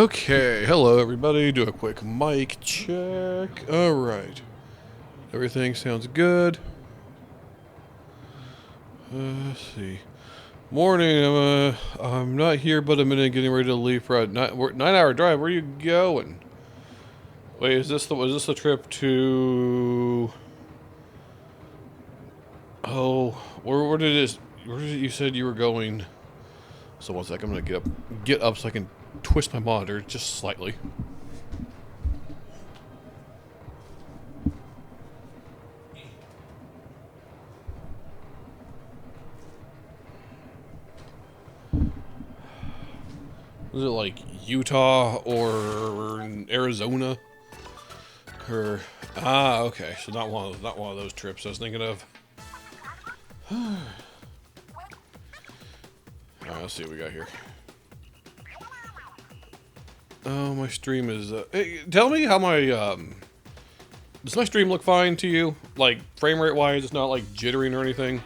Okay, hello everybody. Do a quick mic check. Alright. Everything sounds good. Let's see. Morning, I'm not here but a minute getting ready to leave for a 9 hour drive. Where are you going? Wait, was this the trip to... Oh, where did you said you were going? So one sec, I'm gonna get up so I can twist my monitor just slightly. Was it like Utah or Arizona? Or okay, so not one of those trips I was thinking of. Alright, let's see what we got here. Oh, my stream is hey, tell me how my does my stream look fine to you? Like frame rate wise, it's not like jittering or anything.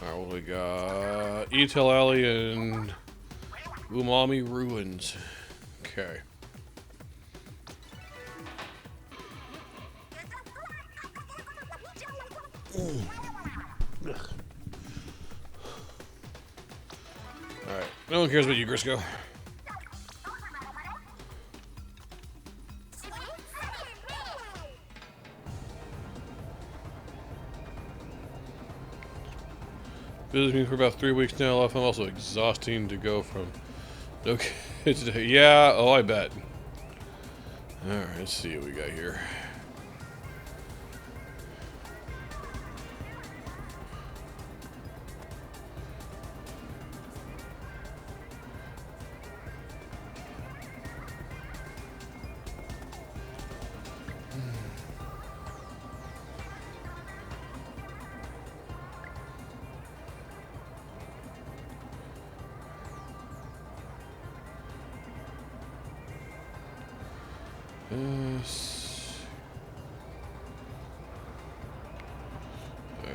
Alright, what we got? Etel Alley and Umami Ruins. Okay. Alright, no one cares about you, Grisco. Visited me for about 3 weeks now. I'm also exhausting to go from no kids today. Yeah, oh, I bet. Alright, let's see what we got here.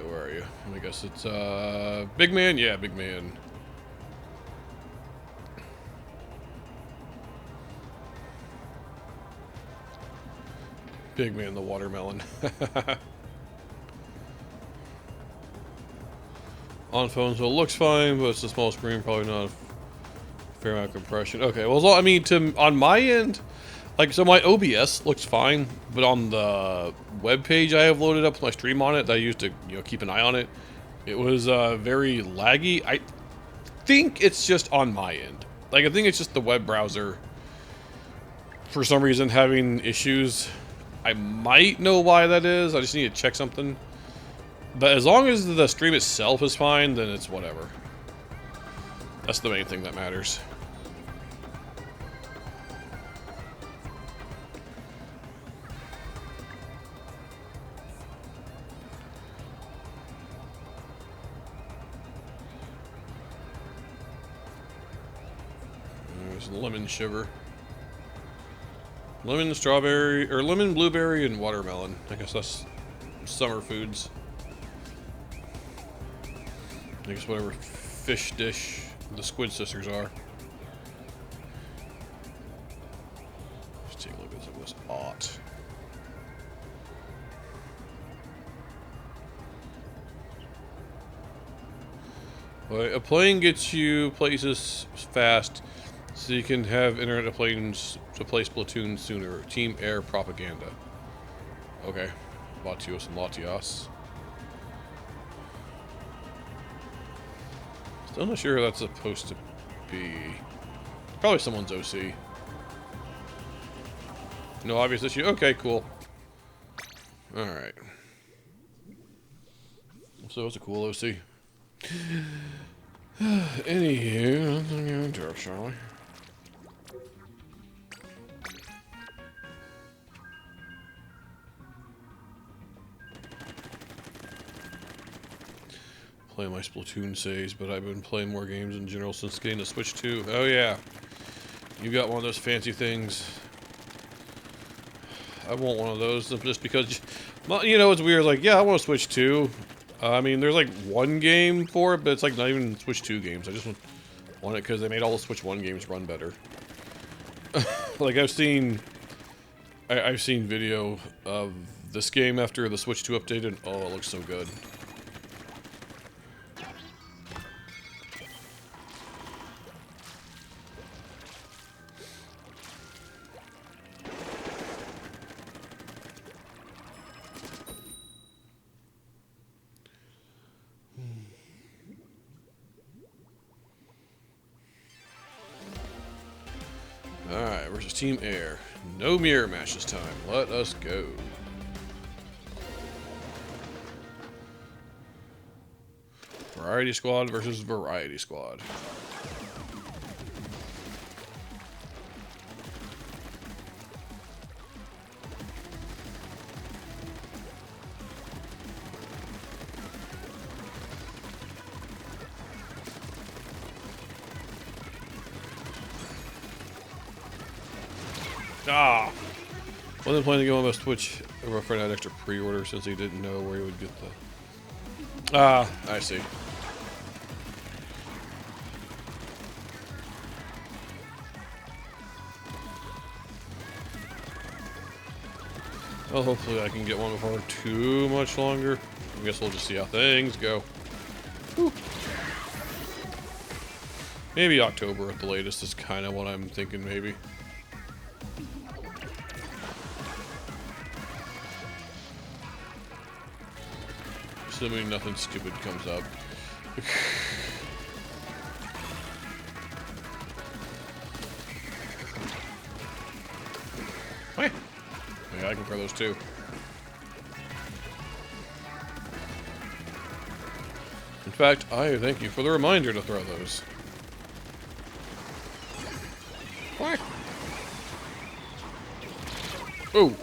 Where are you? I guess it's Big Man? Yeah, Big Man. Big Man the watermelon. On phone, so it looks fine, but it's a small screen, probably not a fair amount of compression. Okay, well, I mean, on my end, like, so my OBS looks fine, but on the web page I have loaded up with my stream on it, that I used to, keep an eye on it, it was very laggy. I think it's just on my end. Like, I think it's just the web browser, for some reason, having issues. I might know why that is. I just need to check something. But as long as the stream itself is fine, then it's whatever. That's the main thing that matters. There's lemon shiver. Lemon strawberry, or lemon blueberry and watermelon. I guess that's summer foods. I guess whatever fish dish the Squid Sisters are. Let's take a look at some of this art. Well, a plane gets you places fast, so you can have internet planes to play Splatoon sooner. Team Air Propaganda. Okay. Latios and Latias. Still not sure who that's supposed to be. Probably someone's OC. No obvious issue. Okay, cool. Alright. So it's a cool OC. Anywho, nothing into it, shall we? Play my Splatoon saves, but I've been playing more games in general since getting the Switch 2. Oh yeah. You got one of those fancy things. I want one of those just because, you know, it's weird. Like, yeah, I want to Switch 2. I mean, there's like one game for it, but it's like not even Switch 2 games. I just want it because they made all the Switch 1 games run better. Like I've seen video of this game after the Switch 2 updated. Oh, it looks so good. Alright, versus Team Air. No mirror match this time. Let us go. Variety Squad versus Variety Squad. Ah! Wasn't planning to go on my Twitch. My friend had extra pre-order since he didn't know where he would get the... Ah, I see. Well, hopefully I can get one before too much longer. I guess we'll just see how things go. Whew. Maybe October at the latest is kind of what I'm thinking, maybe. Assuming nothing stupid comes up. Yeah, I can throw those too. In fact, I thank you for the reminder to throw those. Oh!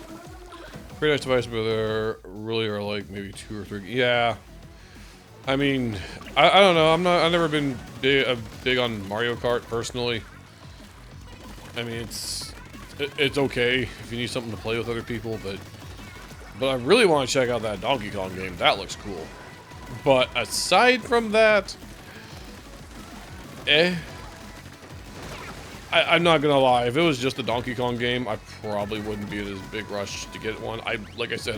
Pretty nice device, but there really are like maybe 2 or 3. Yeah. I mean, I don't know. I've never been big on Mario Kart personally. I mean, it's okay if you need something to play with other people, but I really want to check out that Donkey Kong game. That looks cool. But aside from that, I'm not gonna lie. If it was just a Donkey Kong game, I probably wouldn't be in this big rush to get one. Like I said,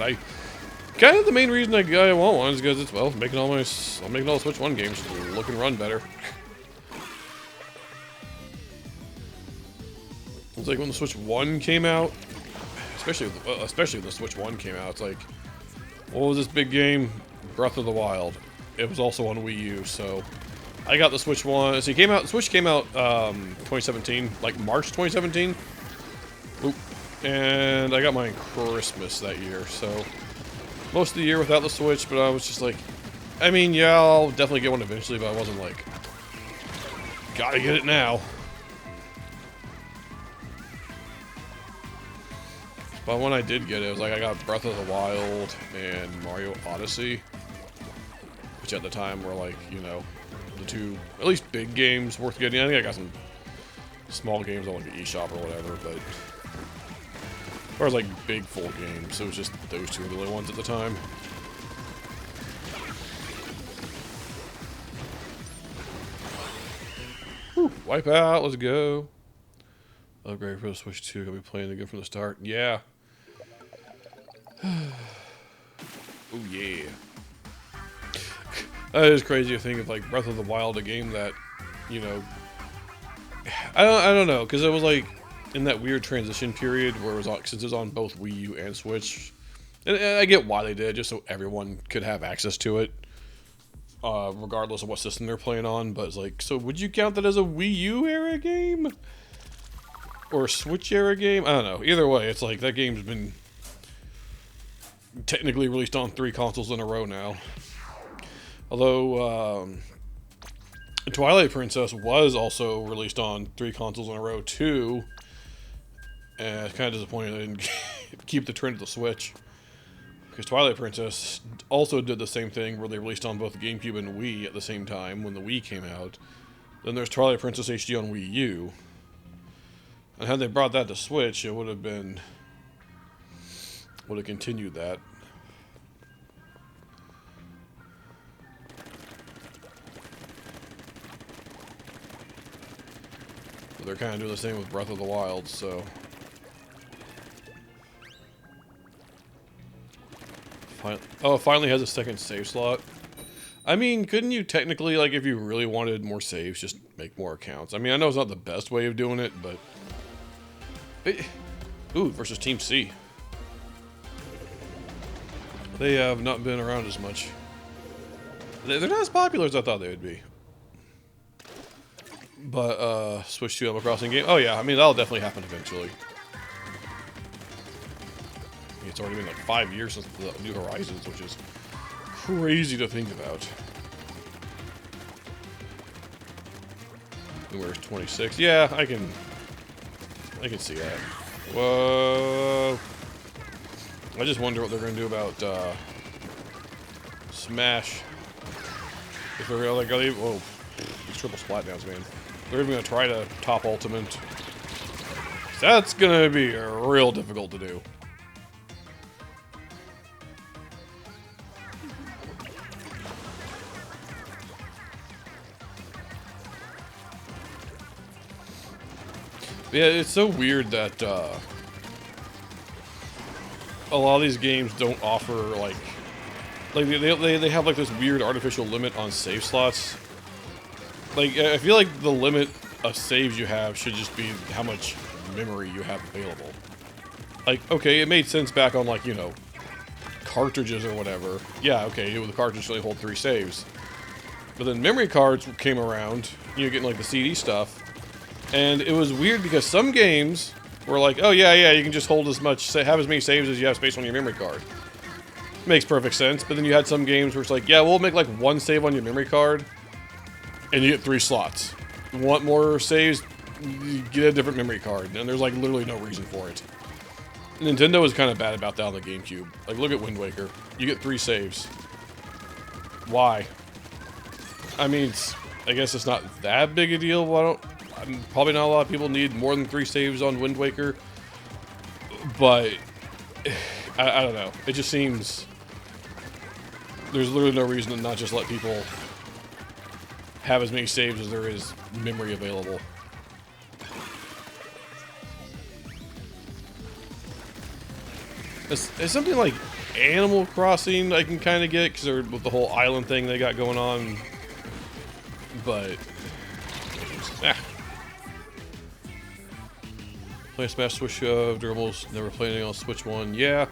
kind of the main reason I want one is because it's, well, I'm making all the Switch 1 games look and run better. It's like when the Switch 1 came out, especially when the Switch 1 came out, it's like, what was this big game? Breath of the Wild. It was also on Wii U, so I got the Switch 1. So the Switch came out 2017, like March 2017. Oop. And I got mine Christmas that year, so most of the year without the Switch, but I was just like, I mean, yeah, I'll definitely get one eventually, but I wasn't like, gotta get it now. But when I did get it, it was like I got Breath of the Wild and Mario Odyssey, which at the time were like, you know, the 2, at least big games worth getting. I think I got some small games on like the eShop or whatever, but as far as like big full games, it was just those 2 were the only ones at the time. Whew, wipe out, let's go. Upgrade for the Switch 2, gonna be playing again from the start. Yeah. Oh yeah. That is crazy to think of, like, Breath of the Wild, a game that, you know, I don't know, because it was like in that weird transition period where it was on, since it was on both Wii U and Switch, and I get why they did, just so everyone could have access to it, regardless of what system they're playing on. But it's like, so would you count that as a Wii U era game or a Switch era game? I don't know. Either way, it's like that game's been technically released on 3 consoles in a row now. Although Twilight Princess was also released on 3 consoles in a row too, and it's kind of disappointing they didn't keep the trend of the Switch, because Twilight Princess also did the same thing where they released on both GameCube and Wii at the same time when the Wii came out. Then there's Twilight Princess HD on Wii U, and had they brought that to Switch, it would have continued that. they're kind of doing the same with Breath of the Wild, so. Oh, it finally has a second save slot. I mean, couldn't you technically, like, if you really wanted more saves, just make more accounts? I mean, I know it's not the best way of doing it, but... Ooh, versus Team C. They have not been around as much. They're not as popular as I thought they would be. But, Switch 2 Animal Crossing game. Oh, yeah, I mean, that'll definitely happen eventually. It's already been like 5 years since the New Horizons, which is crazy to think about. Where's 26? Yeah, I can see that. Whoa! I just wonder what they're gonna do about Smash. If they're gonna like, whoa, these triple splat downs, man. They're even gonna try to top Ultimate. That's gonna be real difficult to do. Yeah, it's so weird that a lot of these games don't offer like they have like this weird artificial limit on save slots. Like I feel like the limit of saves you have should just be how much memory you have available. Like okay, it made sense back on like, you know, cartridges or whatever. Yeah, okay, the cartridge only hold 3 saves. But then memory cards came around. You're getting like the CD stuff. And it was weird because some games were like, oh yeah, you can just hold as much, have as many saves as you have space on your memory card. Makes perfect sense, but then you had some games where it's like, yeah, we'll make like 1 save on your memory card, and you get 3 slots. You want more saves, you get a different memory card, and there's like literally no reason for it. Nintendo was kind of bad about that on the GameCube. Like, look at Wind Waker. You get 3 saves. Why? I mean, I guess it's not that big a deal, probably not a lot of people need more than 3 saves on Wind Waker, but I don't know. It just seems there's literally no reason to not just let people have as many saves as there is memory available. It's something like Animal Crossing I can kind of get because they're with the whole island thing they got going on, but Play Smash Switch durables, never played anything on Switch 1. Yeah.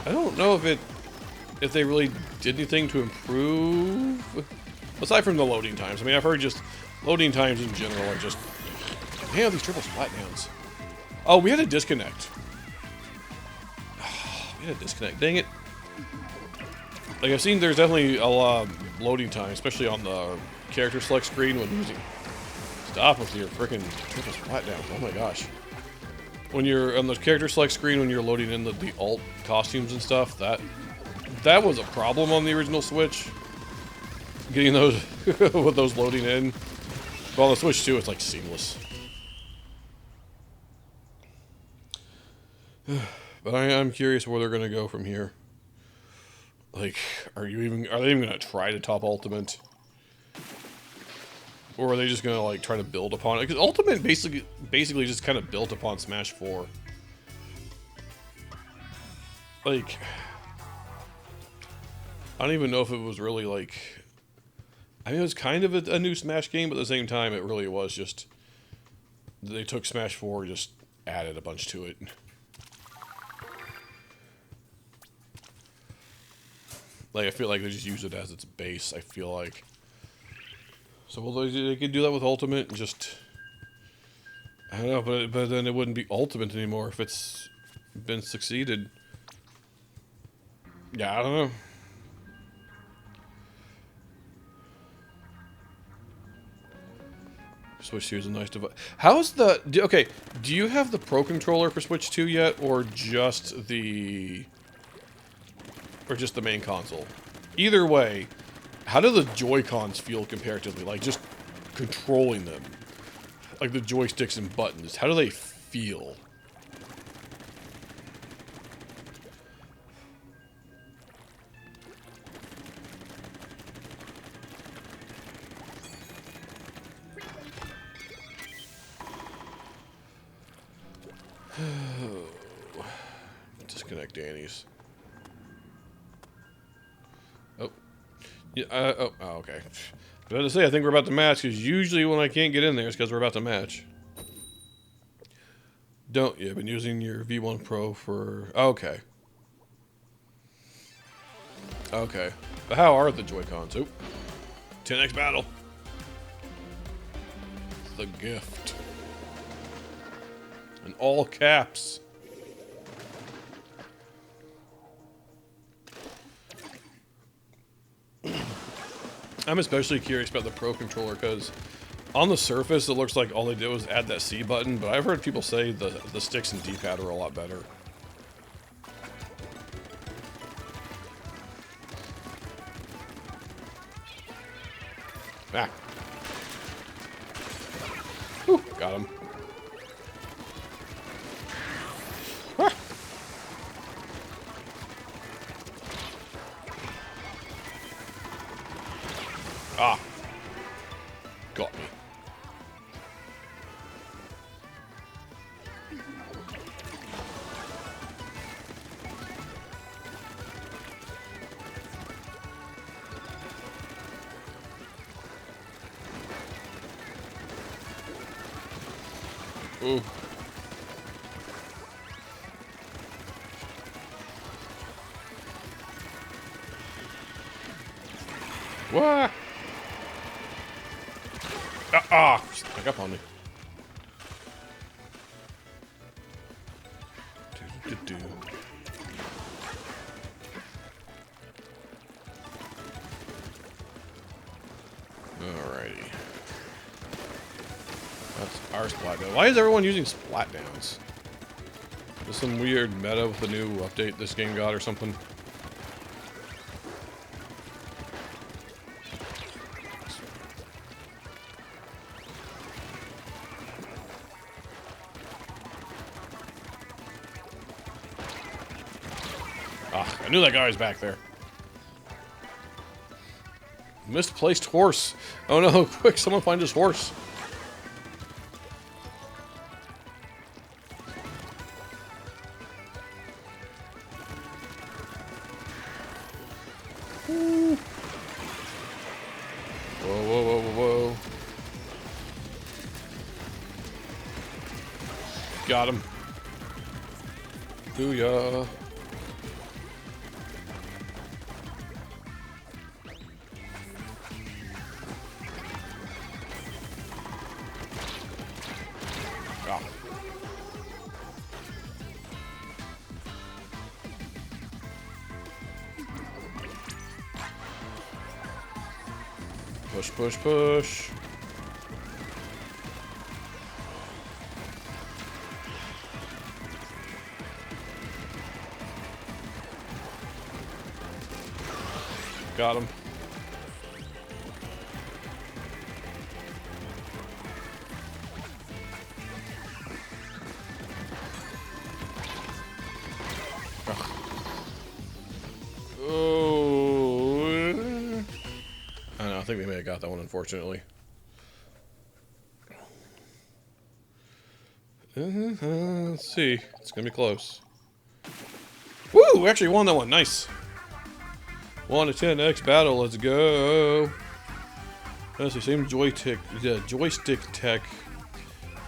I don't know if they really did anything to improve. Aside from the loading times. I mean, I've heard just loading times in general are just... Damn, these triple splat downs. Oh, we had a disconnect. We had a disconnect. Dang it. Like, I've seen there's definitely a lot of loading time, especially on the character select screen when using... Stop with your freaking triple splat downs. Oh my gosh. When you're on the character select screen, when you're loading in the alt costumes and stuff, that was a problem on the original Switch. Getting those with those loading in. But on the Switch 2, it's like seamless. But I'm curious where they're gonna go from here. Like, are they even gonna try to top Ultimate? Or are they just gonna like try to build upon it? Because Ultimate basically just kind of built upon Smash 4. Like, I don't even know if it was really like. I mean, it was kind of a new Smash game, but at the same time, it really was just. They took Smash 4 and just added a bunch to it. Like, I feel like they just use it as its base, I feel like. So, well, they could do that with Ultimate and just... I don't know, but then it wouldn't be Ultimate anymore if it's been succeeded. Yeah, I don't know. Switch 2 is a nice device. How's the... Okay, do you have the Pro Controller for Switch 2 yet, or just the... Or just the main console? Either way... How do the Joy-Cons feel comparatively? Like, just controlling them. Like, the joysticks and buttons. How do they feel? Disconnect Danny's. Oh. Yeah, oh, okay. I was about to say, I think we're about to match, because usually when I can't get in there, it's because we're about to match. I've been using your V1 Pro for... Okay. Okay. But how are the Joy-Cons? Oh. 10x battle. The gift. In all caps. I'm especially curious about the Pro Controller, because on the surface, it looks like all they did was add that C button, but I've heard people say the sticks and D-pad are a lot better. Ah. Whew, got him. Ah. Ah. Got me. Ooh. What? Snuck up on me. Do. Alrighty. That's our splat down. Why is everyone using splat downs? Is some weird meta with the new update this game got or something? Ah, I knew that guy was back there. Misplaced horse. Oh no, quick, someone find his horse. Woo. Whoa, whoa, whoa, whoa, whoa. Got him. Booyah. Push, push, push. Got him. Oh. I don't know, I think we may have got that one, unfortunately. Let's see. It's gonna be close. Woo! We actually won that one. Nice. 1 to 10x battle. Let's go. That's the same joystick tech.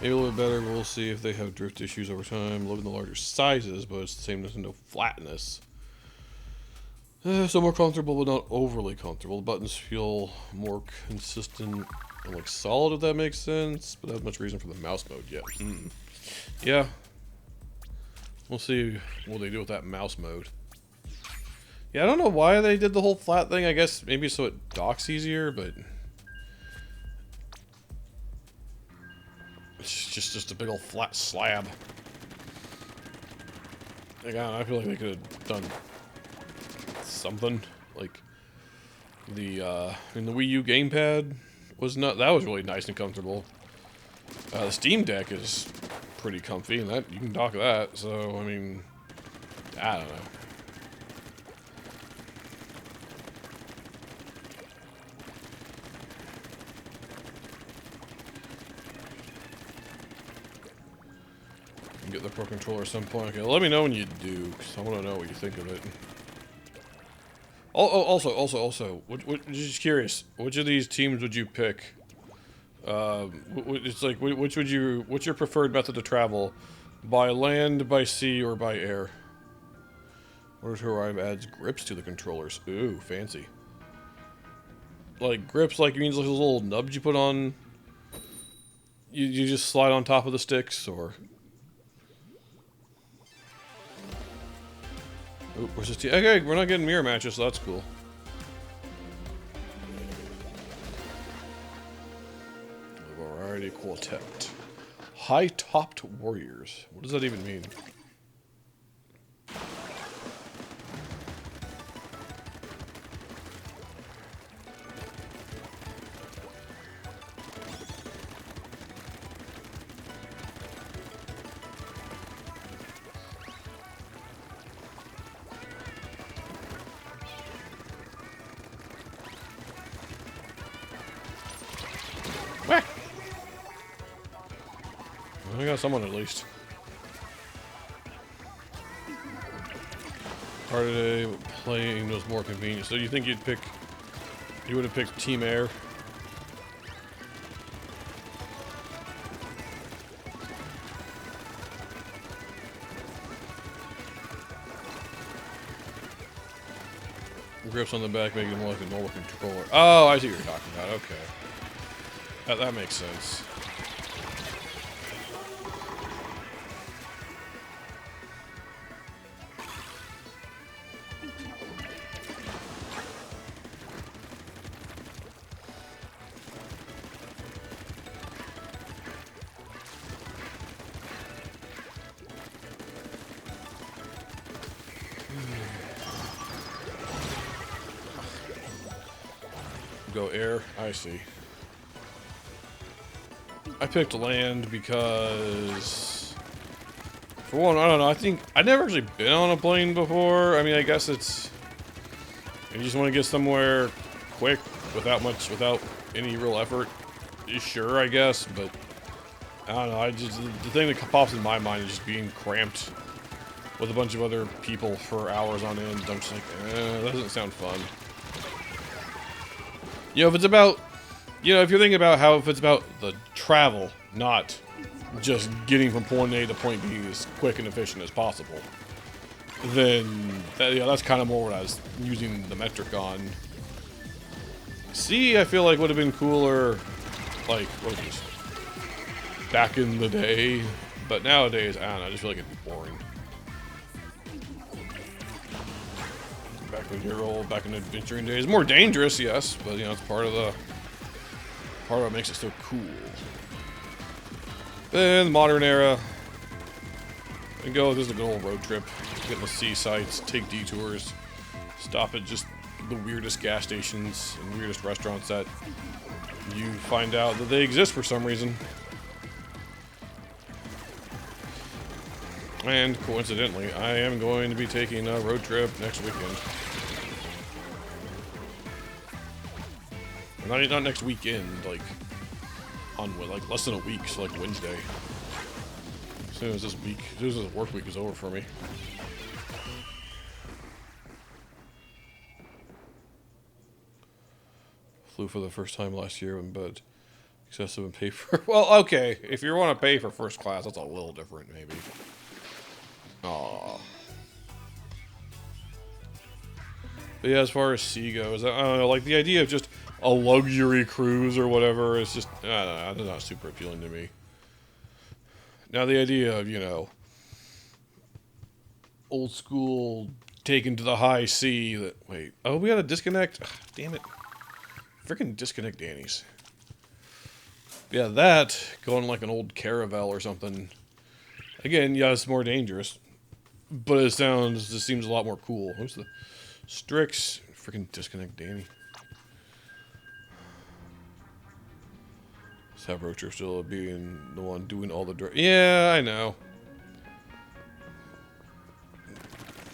Maybe a little bit better. We'll see if they have drift issues over time. Loving the larger sizes, but it's the same Nintendo flatness. So more comfortable, but not overly comfortable. The buttons feel more consistent and like solid, if that makes sense. But not much reason for the mouse mode yet. Yeah. We'll see what they do with that mouse mode. Yeah, I don't know why they did the whole flat thing. I guess maybe so it docks easier, but it's just a big old flat slab. Like, I don't know, I feel like they could have done something like the in the Wii U gamepad was not. That was really nice and comfortable. The Steam Deck is pretty comfy, and that you can dock that. So I mean, I don't know. get the Pro Controller at some point. Okay, let me know when you do, because I want to know what you think of it. Also, just curious, which of these teams would you pick? It's like, what's your preferred method to travel? By land, by sea, or by air? Orders to arrive adds grips to the controllers. Ooh, fancy. Like, grips, like, means like those little nubs you put on... You just slide on top of the sticks, or... Oop, where's this team? Okay, we're not getting mirror matches, so that's cool. Variety Quartet. High-topped warriors. What does that even mean? Whack! I got someone at least. Harder playing was more convenient. So you think you would have picked Team Air? Grips on the back make it more like a normal controller. Oh, I see what you're talking about. Okay. That makes sense. Go air. I see. I picked land because, for one, I don't know. I think I've never actually been on a plane before. I mean, I guess it's you just want to get somewhere quick without any real effort. Sure, I guess, but I don't know. The thing that pops in my mind is just being cramped with a bunch of other people for hours on end. I'm just like, that doesn't sound fun. You know, if it's about, if you're thinking about if it's about the travel, not just getting from point A to point B as quick and efficient as possible, then that's kind of more what I was using the metric on. C, I feel like would have been cooler, like, what was this? Back in the day, but nowadays, I don't know, I just feel like it'd be boring. Back when you're old, back in the adventuring days, more dangerous, yes, but it's part of what makes it so cool. Then the modern era, and go. This is a good old road trip. Get to see sights, take detours, stop at just the weirdest gas stations and weirdest restaurants that you find out that they exist for some reason. And coincidentally, I am going to be taking a road trip next weekend. Not next weekend, like less than a week, so like Wednesday. As soon as this work week is over for me. Flew for the first time last year in bed. Excessive and pay for. Well, okay, if you want to pay for first class, that's a little different, maybe. Aww. But yeah, as far as sea goes, I don't know, like the idea of just a luxury cruise or whatever is just, I don't know, that's not super appealing to me. Now the idea of, old school taken to the high sea wait, oh, we got to disconnect? Ugh, damn it. Freaking disconnect Danny's. Yeah, that, going like an old caravel or something. Again, yeah, it's more dangerous. But it seems a lot more cool. Who's the Strix? Freaking disconnect Danny. Just have Rocher still being the one doing all the yeah, I know.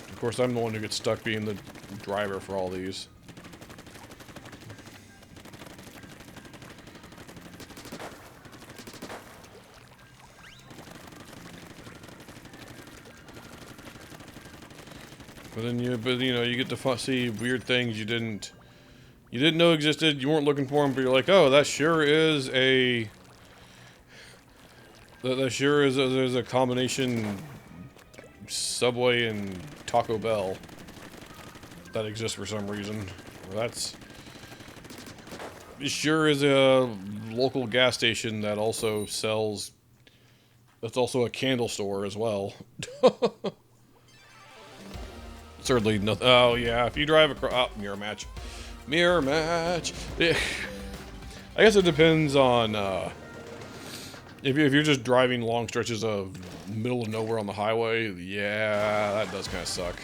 Of course, I'm the one who gets stuck being the driver for all these. But then you get to see weird things you didn't know existed. You weren't looking for them, but you're like, oh, that sure is there's a combination Subway and Taco Bell that exists for some reason. That's sure is a local gas station that also sells. That's also a candle store as well. Certainly nothing. Oh yeah, if you drive across, oh, mirror match. Yeah. I guess it depends on if you're just driving long stretches of middle of nowhere on the highway. Yeah, that does kind of suck.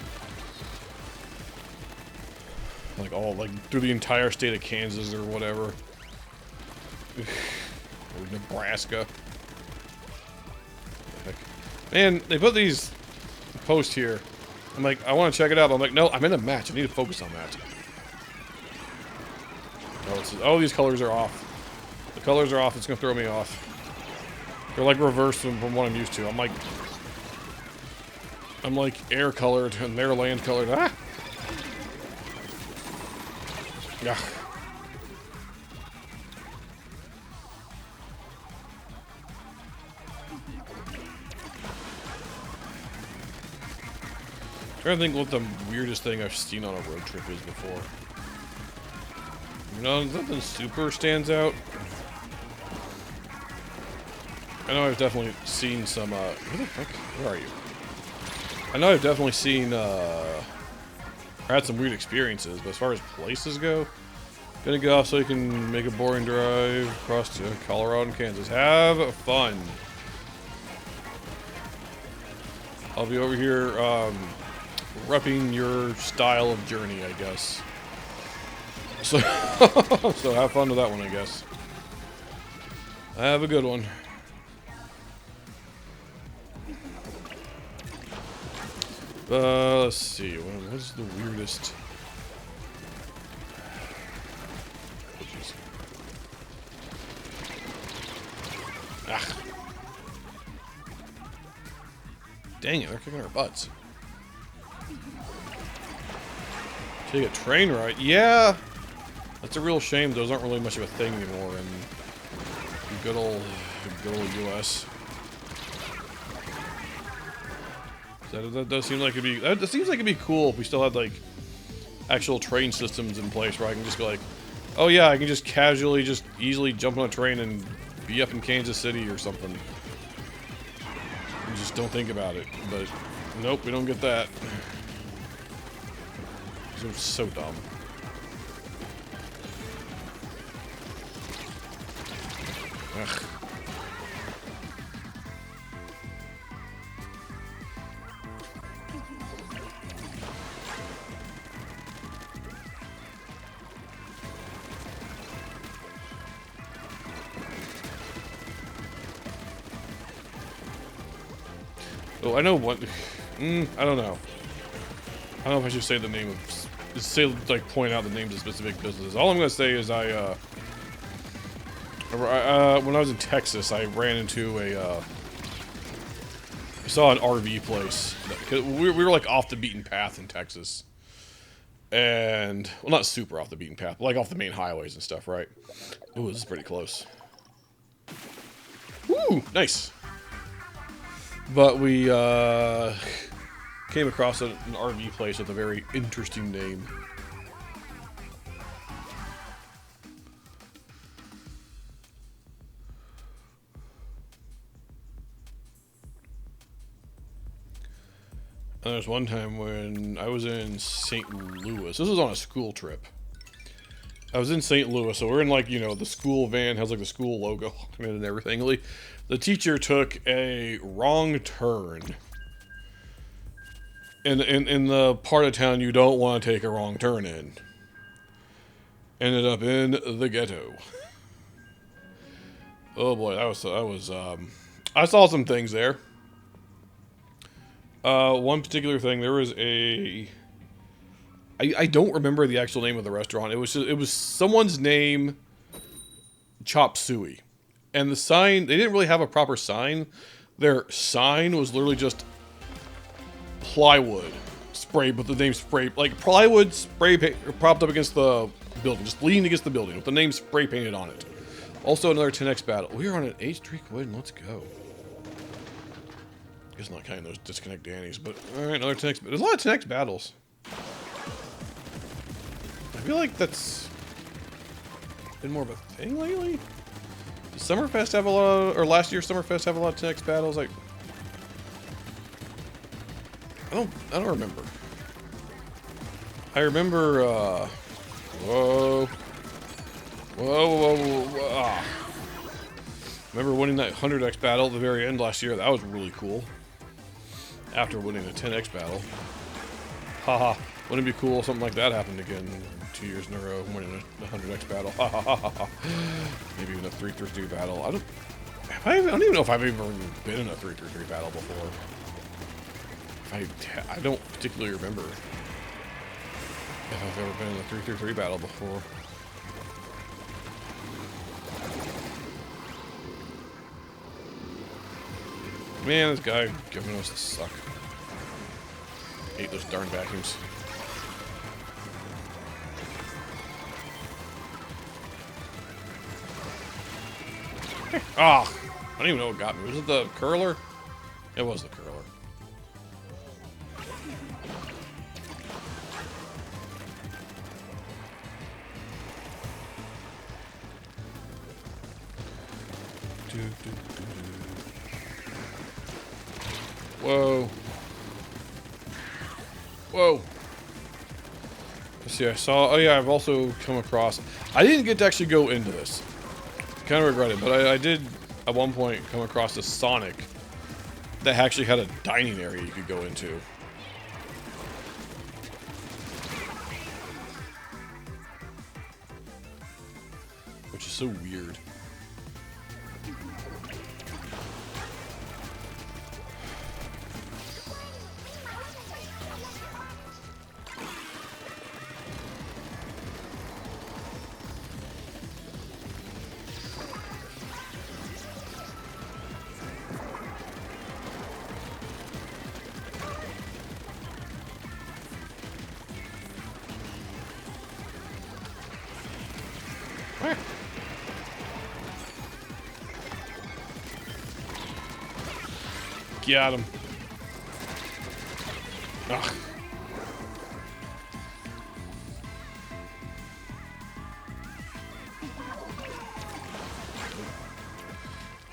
Like through the entire state of Kansas or whatever, or Nebraska. Man, they put these posts here. I'm like, I want to check it out. I'm like, no, I'm in a match. I need to focus on that. Oh, these colors are off. The colors are off. It's gonna throw me off. They're like reversed from what I'm used to. I'm like air colored and they're land colored. Ah. Yeah. Trying to think what the weirdest thing I've seen on a road trip is before. You know, nothing super stands out. I know I've definitely seen some, where the fuck? Where are you? I know I've definitely seen, had some weird experiences, but as far as places go, gonna go off so you can make a boring drive across to Colorado and Kansas. Have fun. I'll be over here, repping your style of journey, I guess. So, so have fun with that one, I guess. Have a good one. Let's see. What's the weirdest? Oh, jeez. Ah. Dang it, they're kicking our butts. Take a train ride? Yeah! That's a real shame. Those aren't really much of a thing anymore in good old US. That does seem like it'd be. That seems like it'd be cool if we still had like actual train systems in place where I can just be like, oh yeah, I can just casually, just easily jump on a train and be up in Kansas City or something. You just don't think about it. But nope, we don't get that. It's so dumb. Ugh. Oh, I know what. I don't know. I don't know if I should say the name of. Say, like, point out the names of specific businesses. All I'm gonna say is when I was in Texas, I ran into I saw an RV place. Cause we were like off the beaten path in Texas. And, well, not super off the beaten path, but like off the main highways and stuff, right? Ooh, this is pretty close. Woo, nice. But we came across an RV place with a very interesting name. And there's one time when I was in St. Louis. This was on a school trip. I was in St. Louis, so we're in, like, you know, the school van has like the school logo on it and everything. The teacher took a wrong turn in the part of town you don't want to take a wrong turn in. Ended up in the ghetto. Oh boy, I saw some things there. One particular thing, there was I don't remember the actual name of the restaurant. It was someone's name, Chop Suey. And the sign, they didn't really have a proper sign. Their sign was literally just plywood spray, but the name spray, like plywood spray paint propped up against the building, just leaned against the building with the name spray painted on it. Also another 10x battle. We are on an 8-streak win. Let's go. Guess not counting those disconnect Dannies, but all right, another 10x. There's a lot of 10x battles. I feel like that's been more of a thing lately. Did Summerfest have a lot of, or last year's Summerfest have a lot of 10x battles? Like, I don't remember. I remember, whoa. Ah. Remember winning that 100x battle at the very end last year. That was really cool. After winning a 10x battle. Haha. Wouldn't it be cool if something like that happened again 2 years in a row, winning a 100x battle? Ha ha ha ha. Maybe even a 3-3-3 battle. I don't even know if I've ever been in a 3-3-3 battle before. I don't particularly remember if I've ever been in a 3-3-3 battle before. Man, this guy giving us the suck. Hate those darn vacuums. Ah, I don't even know what got me. Was it the curler? It was the curler. Whoa. Whoa. Let's see, I saw, oh yeah, I've also come across, I didn't get to actually go into this. Kind of regret it, but I did at one point come across a Sonic that actually had a dining area you could go into. Which is so weird. Got him. Ugh.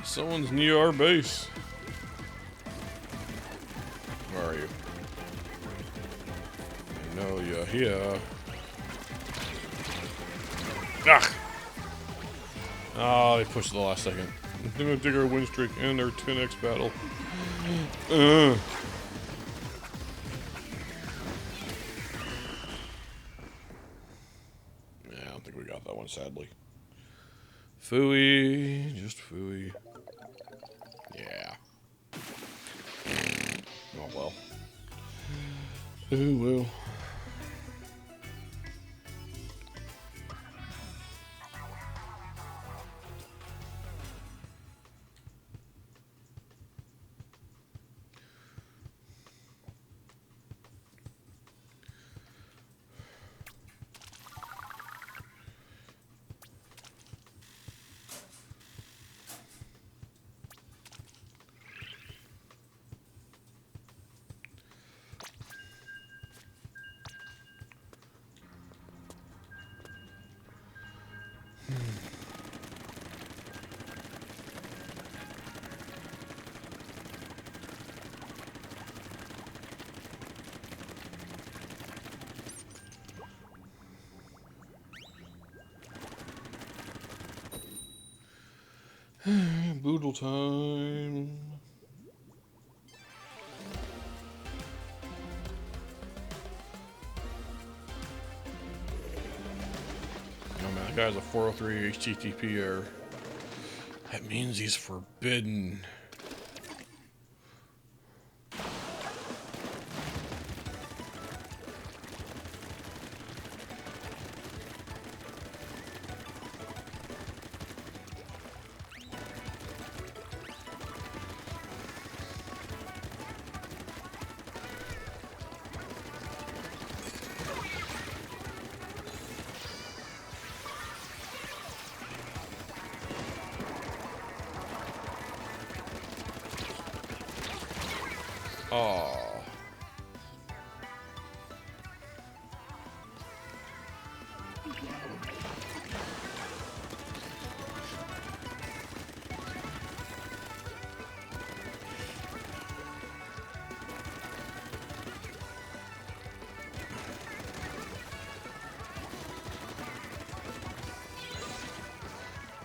Someone's near our base. Where are you? I know you're here. Ugh. Oh, they pushed at the last second. They're gonna dig our win streak and our 10x battle. Yeah, I don't think we got that one, sadly. Phooey, just phooey. Yeah. Oh well. Oh well. Boodle time. Oh man, that guy's a 403 HTTP error. That means he's forbidden. Oh.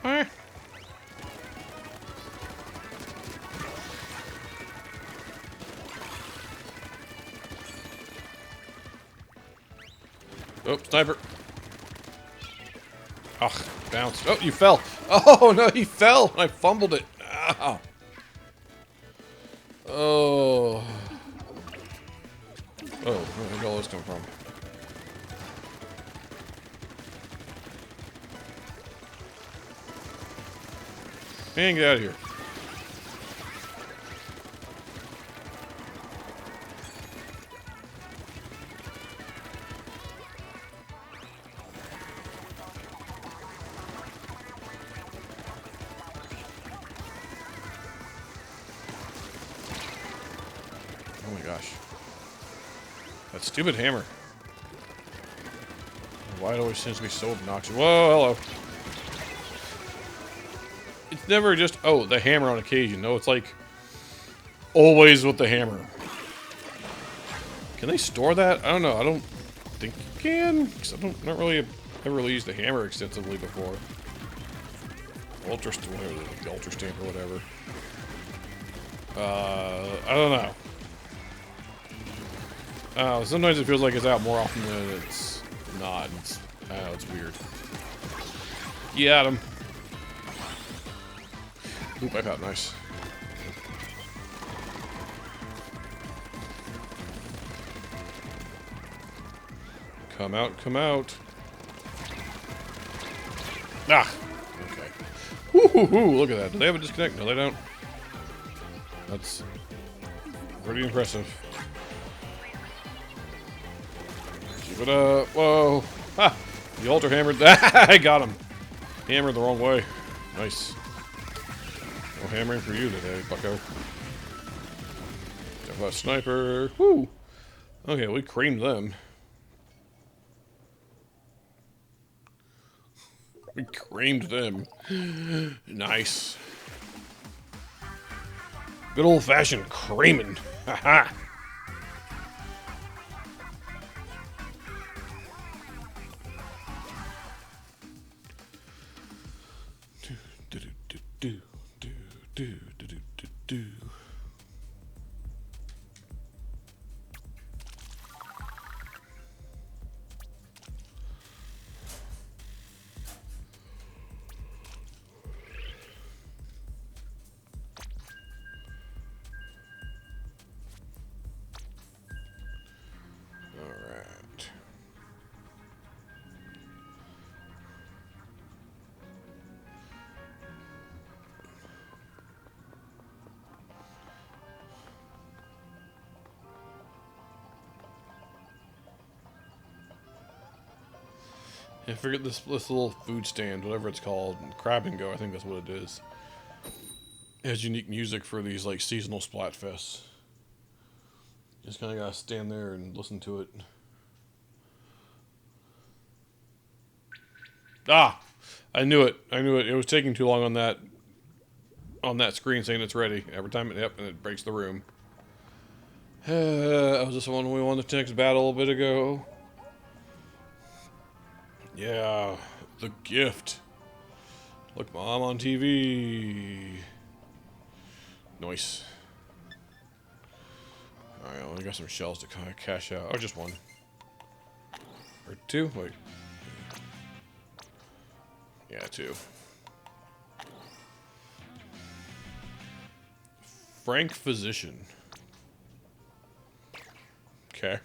Eh. Oh, sniper. Ugh, bounced. Oh, you fell. Oh, no, he fell. I fumbled it. Ow. Oh. Oh, where did all those come from? Man, get out of here. Oh my gosh. That stupid hammer. Why it always seems to be so obnoxious. Whoa, hello. It's never just, oh, the hammer on occasion. No, it's like always with the hammer. Can they store that? I don't know. I don't think you can. Because I don't not really ever really used the hammer extensively before. Ultra, whatever, the ultra stamp or whatever. I don't know. Sometimes it feels like it's out more often than it's not. I don't know, it's weird. Yeah, him. Oop, I got nice. Come out, come out. Ah! Okay. Woo-hoo-hoo! Look at that. Do they have a disconnect? No, they don't. That's pretty impressive. Keep it up. Whoa! Ha! The ultra hammered. I got him. Hammered the wrong way. Nice. No hammering for you today, bucko. Got that sniper. Woo! Okay, we creamed them. We creamed them. Nice. Good old-fashioned creaming. Haha. I forget this little food stand, whatever it's called, Grab and Go, I think that's what it is. It has unique music for these like seasonal Splatfests. Just kind of gotta stand there and listen to it. Ah, I knew it. I knew it. It was taking too long on that screen saying it's ready. Every time and it breaks the room. I was just the one we won the next battle a bit ago. Yeah, the gift. Look, Mom on TV. Nice. Alright, I only got some shells to kind of cash out. Oh, just one. Or two? Wait. Yeah, two. Frank Physician. Okay.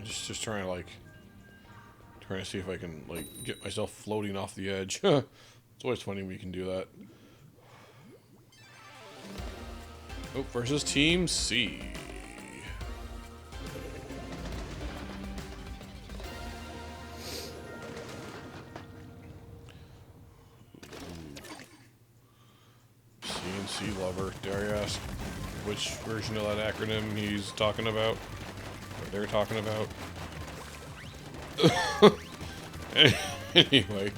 Just trying to like, trying to see if I can like get myself floating off the edge. It's always funny when you can do that. Oh, versus Team C. CNC lover. Dare I ask which version of that acronym he's talking about? Or they're talking about? Anyway,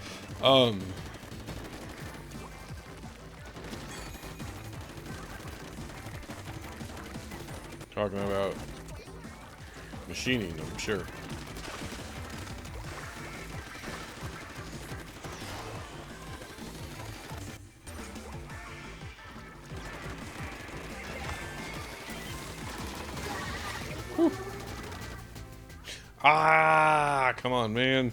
talking about machining, I'm sure. Whew. Ah, come on, man.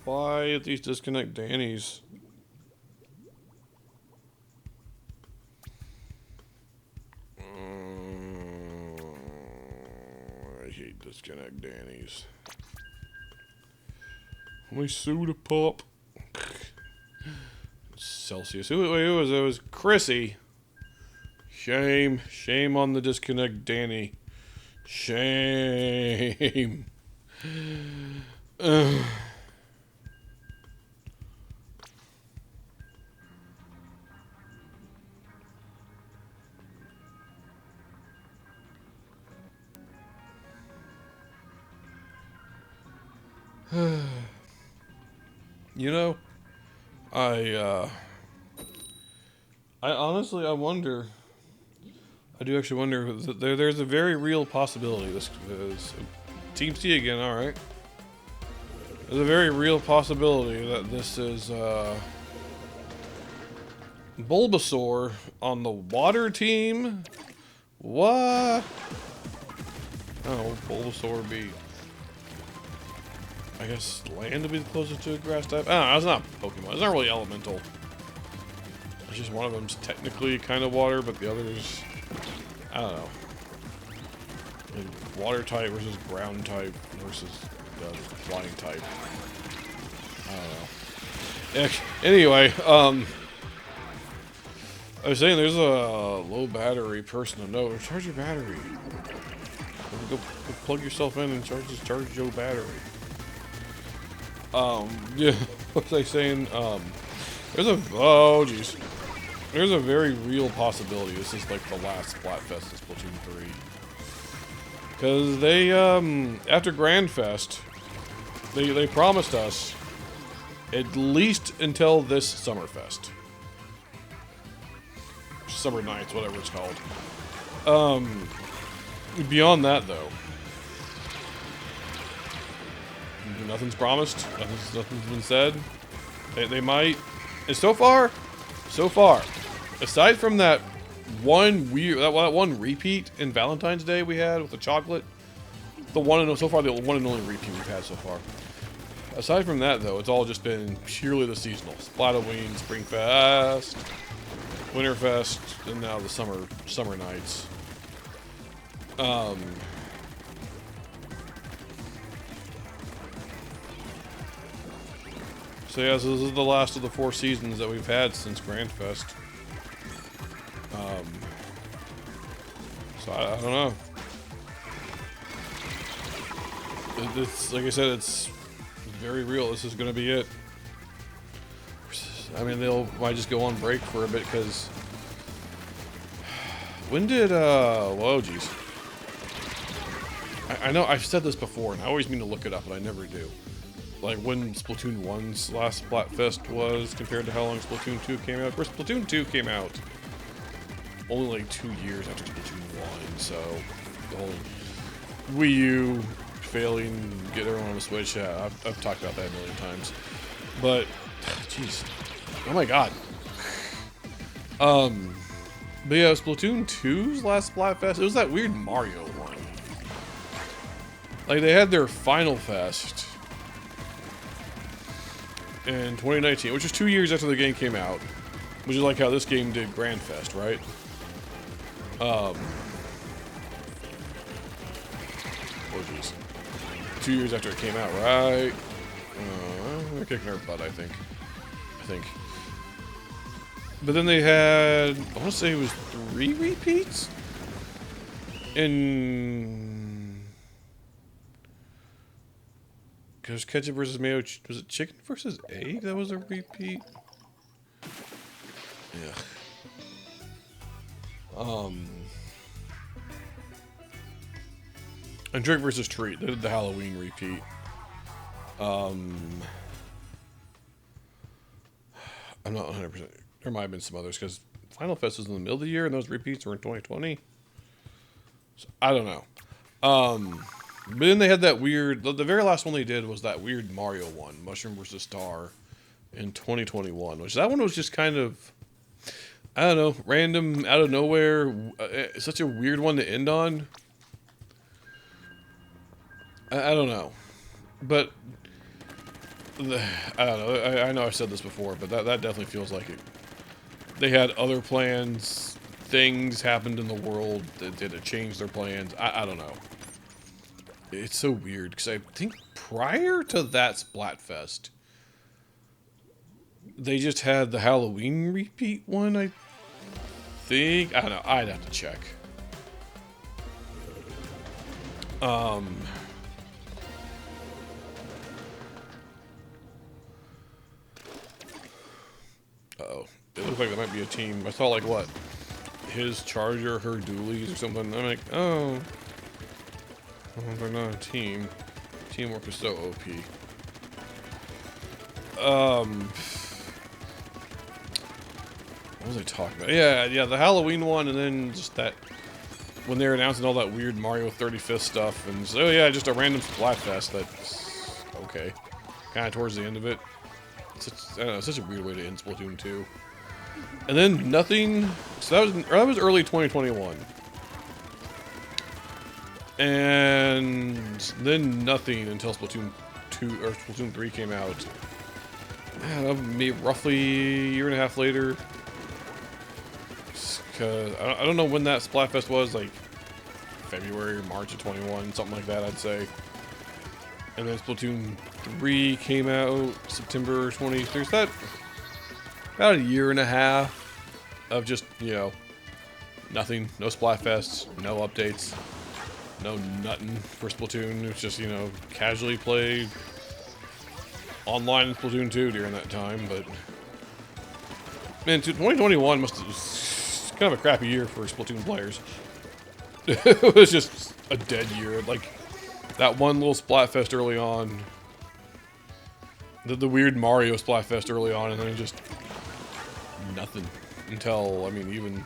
Why these disconnect Dannies? I hate disconnect Dannies. My soda pop. Celsius. Who was it? It was Chrissy. Shame on the disconnect Danny. Shame. You know, I honestly, I wonder. I do actually wonder. There's a very real possibility. This is Team C again. All right. There's a very real possibility that this is Bulbasaur on the water team. What? Oh, Bulbasaur be. I guess land to be the closest to a grass type. I don't know, it's not Pokemon. It's not really elemental. It's just one of them's technically kind of water, but the other's, I don't know. Like water type versus ground type versus flying type. I don't know. Anyway, I was saying there's a low battery person to know. Charge your battery. Go plug yourself in and charge your battery. Yeah, what was I saying? There's a, oh jeez. There's a very real possibility this is like the last Splatfest in Splatoon 3. Because they, after Grand Fest, they promised us at least until this Summerfest. Summer Nights, whatever it's called. Beyond that, though, nothing's promised. Nothing's been said. They might. And so far, aside from that one repeat in Valentine's Day we had with the chocolate, the one and only repeat we've had so far. Aside from that, though, it's all just been purely the seasonal: Splatoween, Springfest, Winterfest, and now the summer nights. So yeah, so this is the last of the 4 seasons that we've had since Grand Fest. So I don't know. It's like I said, it's very real. This is gonna be it. I mean, might just go on break for a bit because when did whoa geez. I know I've said this before and I always mean to look it up, but I never do. Like when Splatoon 1's last Splatfest was compared to how long Splatoon 2 came out. Of course, Splatoon 2 came out only like 2 years after Splatoon 1, so the whole Wii U failing, get everyone on the Switch, yeah, I've talked about that a million times. But, jeez, oh my god. But yeah, Splatoon 2's last Splatfest, it was that weird Mario one. Like, they had their Final Fest in 2019, which was 2 years after the game came out, which is like how this game did Grand Fest, right? Oh jeez. 2 years after it came out, right? They're kicking our butt, I think. But then they had, I want to say it was 3 repeats? Because ketchup versus mayo, was it chicken versus egg that was a repeat? Yeah. And drink versus treat, they did the Halloween repeat. I'm not 100%. There might have been some others because Final Fest was in the middle of the year and those repeats were in 2020. So I don't know. But then they had that weird. The very last one they did was that weird Mario one, Mushroom vs. Star, in 2021. Which that one was just kind of, I don't know, random, out of nowhere. Such a weird one to end on. I don't know, but I don't know. I know I've said this before, but that definitely feels like it. They had other plans. Things happened in the world that did it change their plans. I don't know. It's so weird because I think prior to that Splatfest, they just had the Halloween repeat one. I think I don't know. I'd have to check. Uh-oh. It looks like that might be a team. I saw, like, what? His Charger, her Dualies or something. I'm like, oh. Well, they're not a team. Teamwork is so OP. What was I talking about? Yeah, the Halloween one, and then just that... When they were announcing all that weird Mario 35th stuff, and so, yeah, just a random Splatfest that's... Okay. Kind of towards the end of it. I don't know, such a weird way to end Splatoon 2. And then nothing. So that was early 2021. And then nothing until Splatoon 2 or Splatoon 3 came out. Maybe roughly a year and a half later. Cause I don't know when that Splatfest was, like February or March of 21, something like that, I'd say. And then Splatoon 3 came out September 23rd. So that about a year and a half of just, you know, nothing. No Splatfests, no updates, no nothing for Splatoon. It was just, you know, casually played online in Splatoon 2 during that time. But, man, 2021 must have was kind of a crappy year for Splatoon players. It was just a dead year. Like, that one little Splatfest early on. The weird Mario Splatfest early on, and then just nothing until, I mean,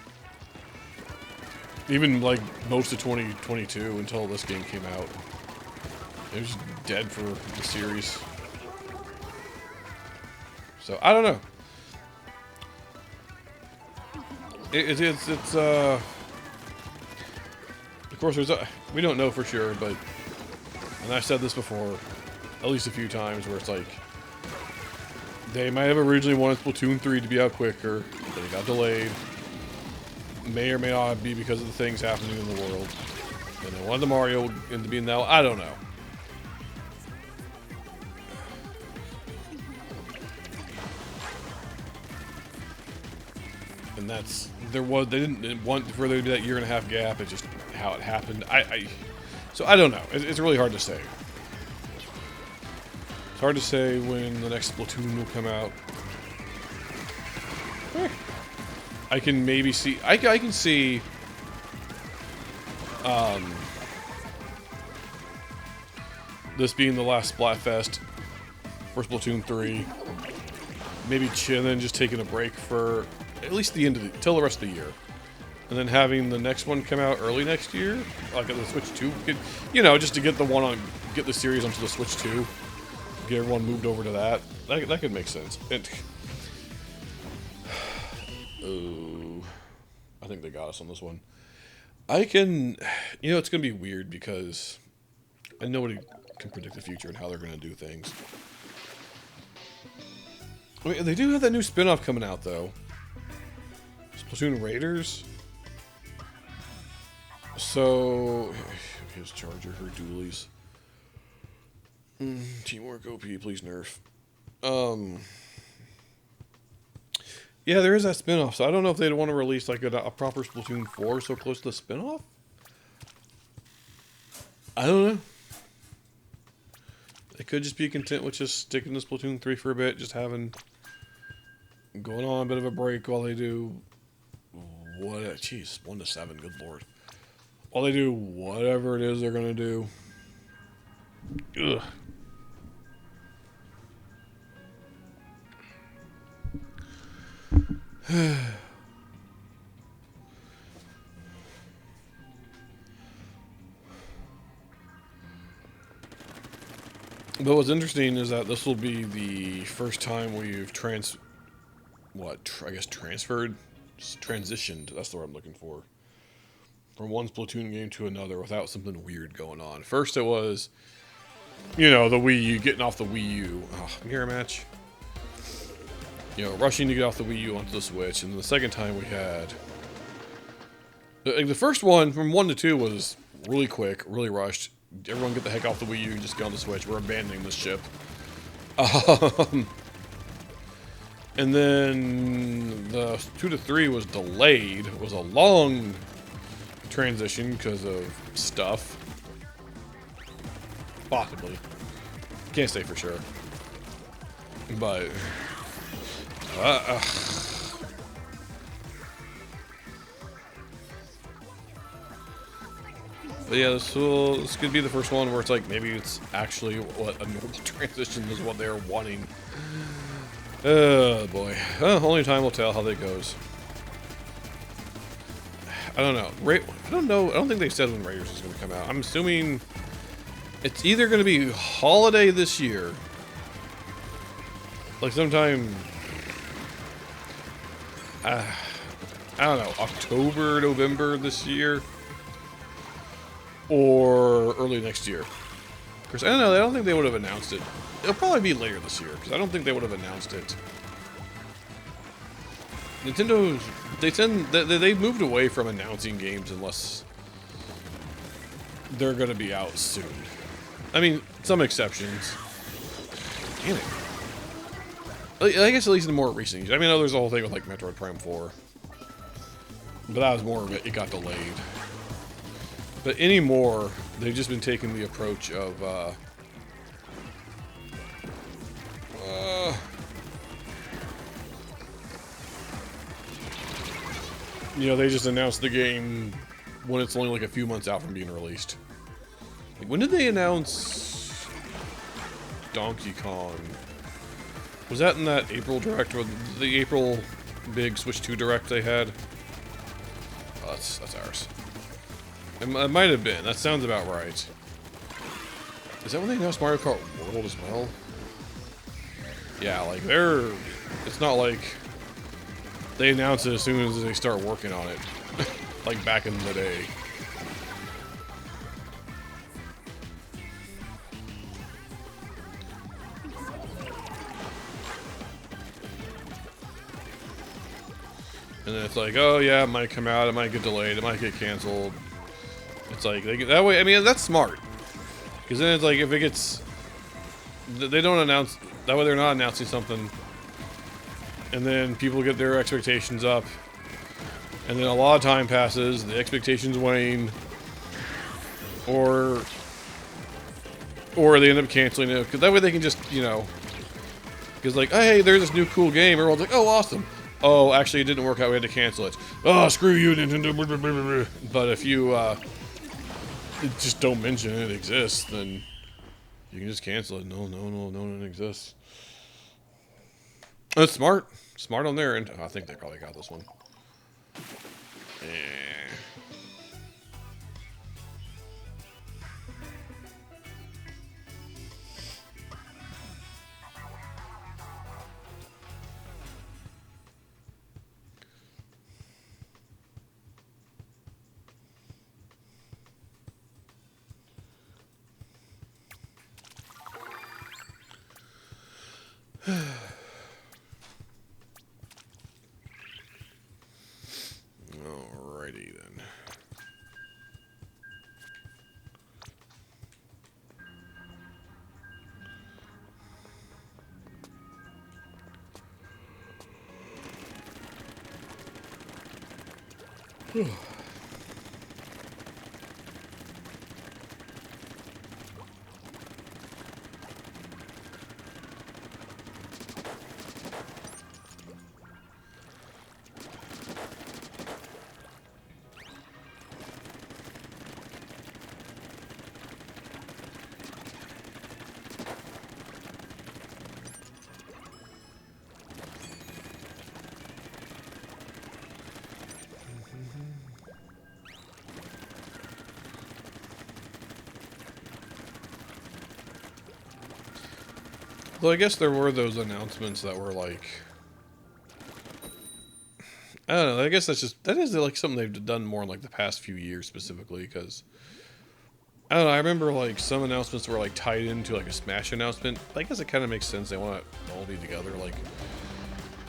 even like most of 2022 until this game came out. It was just dead for the series. So I don't know. It's of course we don't know for sure, but, and I've said this before at least a few times, where it's like they might have originally wanted Splatoon 3 to be out quicker, but it got delayed. May or may not be because of the things happening in the world. And they wanted the Mario to be now. I don't know. And that's they didn't want for there to be that year and a half gap. It's just how it happened. So I don't know. It's really hard to say. It's hard to say when the next Splatoon will come out. I can maybe see. I can see. This being the last Splatfest for Splatoon 3. Maybe then just taking a break for at least the end of till the rest of the year, and then having the next one come out early next year, like on the Switch 2. You know, just to get the series onto the Switch 2. Get everyone moved over to that. That could make sense. Oh, I think they got us on this one. You know, it's going to be weird because nobody can predict the future and how they're going to do things. I mean, they do have that new spin-off coming out, though. Splatoon Raiders. So, his charger, her dualies. Teamwork OP, please nerf. Yeah, there is that spinoff, so I don't know if they'd want to release like a proper Splatoon 4 so close to the spinoff. I don't know. They could just be content with just sticking to Splatoon 3 for a bit, just having going on a bit of a break while they do what? Jeez, 1 to 7. Good lord. While they do whatever it is they're gonna do. Ugh. But what's interesting is that this will be the first time we've transitioned. That's the word I'm looking for. From one Splatoon game to another without something weird going on. First it was, the Wii U, getting off the Wii U. Mirror match. Rushing to get off the Wii U onto the Switch. And the second time we had... The first one, from 1 to 2, was really quick, really rushed. Everyone get the heck off the Wii U and just get on the Switch. We're abandoning this ship. And then the 2 to 3 was delayed. It was a long transition because of stuff. Possibly. Can't say for sure. But... But yeah, this could be the first one where it's like, maybe it's actually what a normal transition is what they're wanting. Oh boy. Only time will tell how that goes. I don't know. I don't know. I don't think they said when Raiders is going to come out. I'm assuming it's either going to be holiday this year. Like sometime... I don't know. October, November this year. Or early next year. Because I don't know. I don't think they would have announced it. It'll probably be later this year. Because I don't think they would have announced it. Nintendo's... They moved away from announcing games unless they're going to be out soon. I mean, some exceptions. Damn it. I guess at least in the more recent years. I mean, I know there's a whole thing with like Metroid Prime 4. But that was more of it. It got delayed. But anymore, they've just been taking the approach of, they just announced the game when it's only like a few months out from being released. Like, when did they announce Donkey Kong? Was that in that April Direct, or the April big Switch 2 Direct they had? Oh, that's ours. It might have been. That sounds about right. Is that when they announced Mario Kart World as well? Yeah, like it's not like they announce it as soon as they start working on it. Like back in the day. And then it's like, oh yeah, it might come out, it might get delayed, it might get canceled. It's like, that way, I mean, that's smart. Because then it's like, if it gets... They don't announce... That way they're not announcing something. And then people get their expectations up. And then a lot of time passes, the expectations wane. Or they end up canceling it. Because that way they can just, Because like, hey, there's this new cool game. Everyone's like, oh, awesome. Oh, actually, it didn't work out. We had to cancel it. Oh, screw you, Nintendo. But if you... just don't mention it exists, then you can just cancel it. No, it exists. That's smart. Smart on their end. I think they probably got this one. Alrighty then. Well, I guess there were those announcements that were like, I don't know. I guess that is like something they've done more in like the past few years specifically because I don't know. I remember like some announcements were like tied into like a Smash announcement. I guess it kind of makes sense. They want to all be together. Like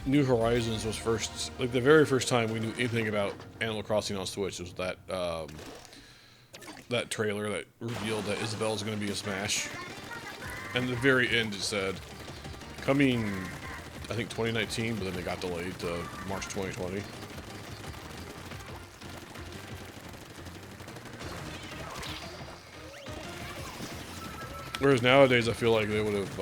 New Horizons was first, like the very first time we knew anything about Animal Crossing on Switch was that that trailer that revealed that Isabelle's going to be a Smash. And at the very end it said, coming, I think 2019, but then they got delayed to March 2020. Whereas nowadays I feel like they would have,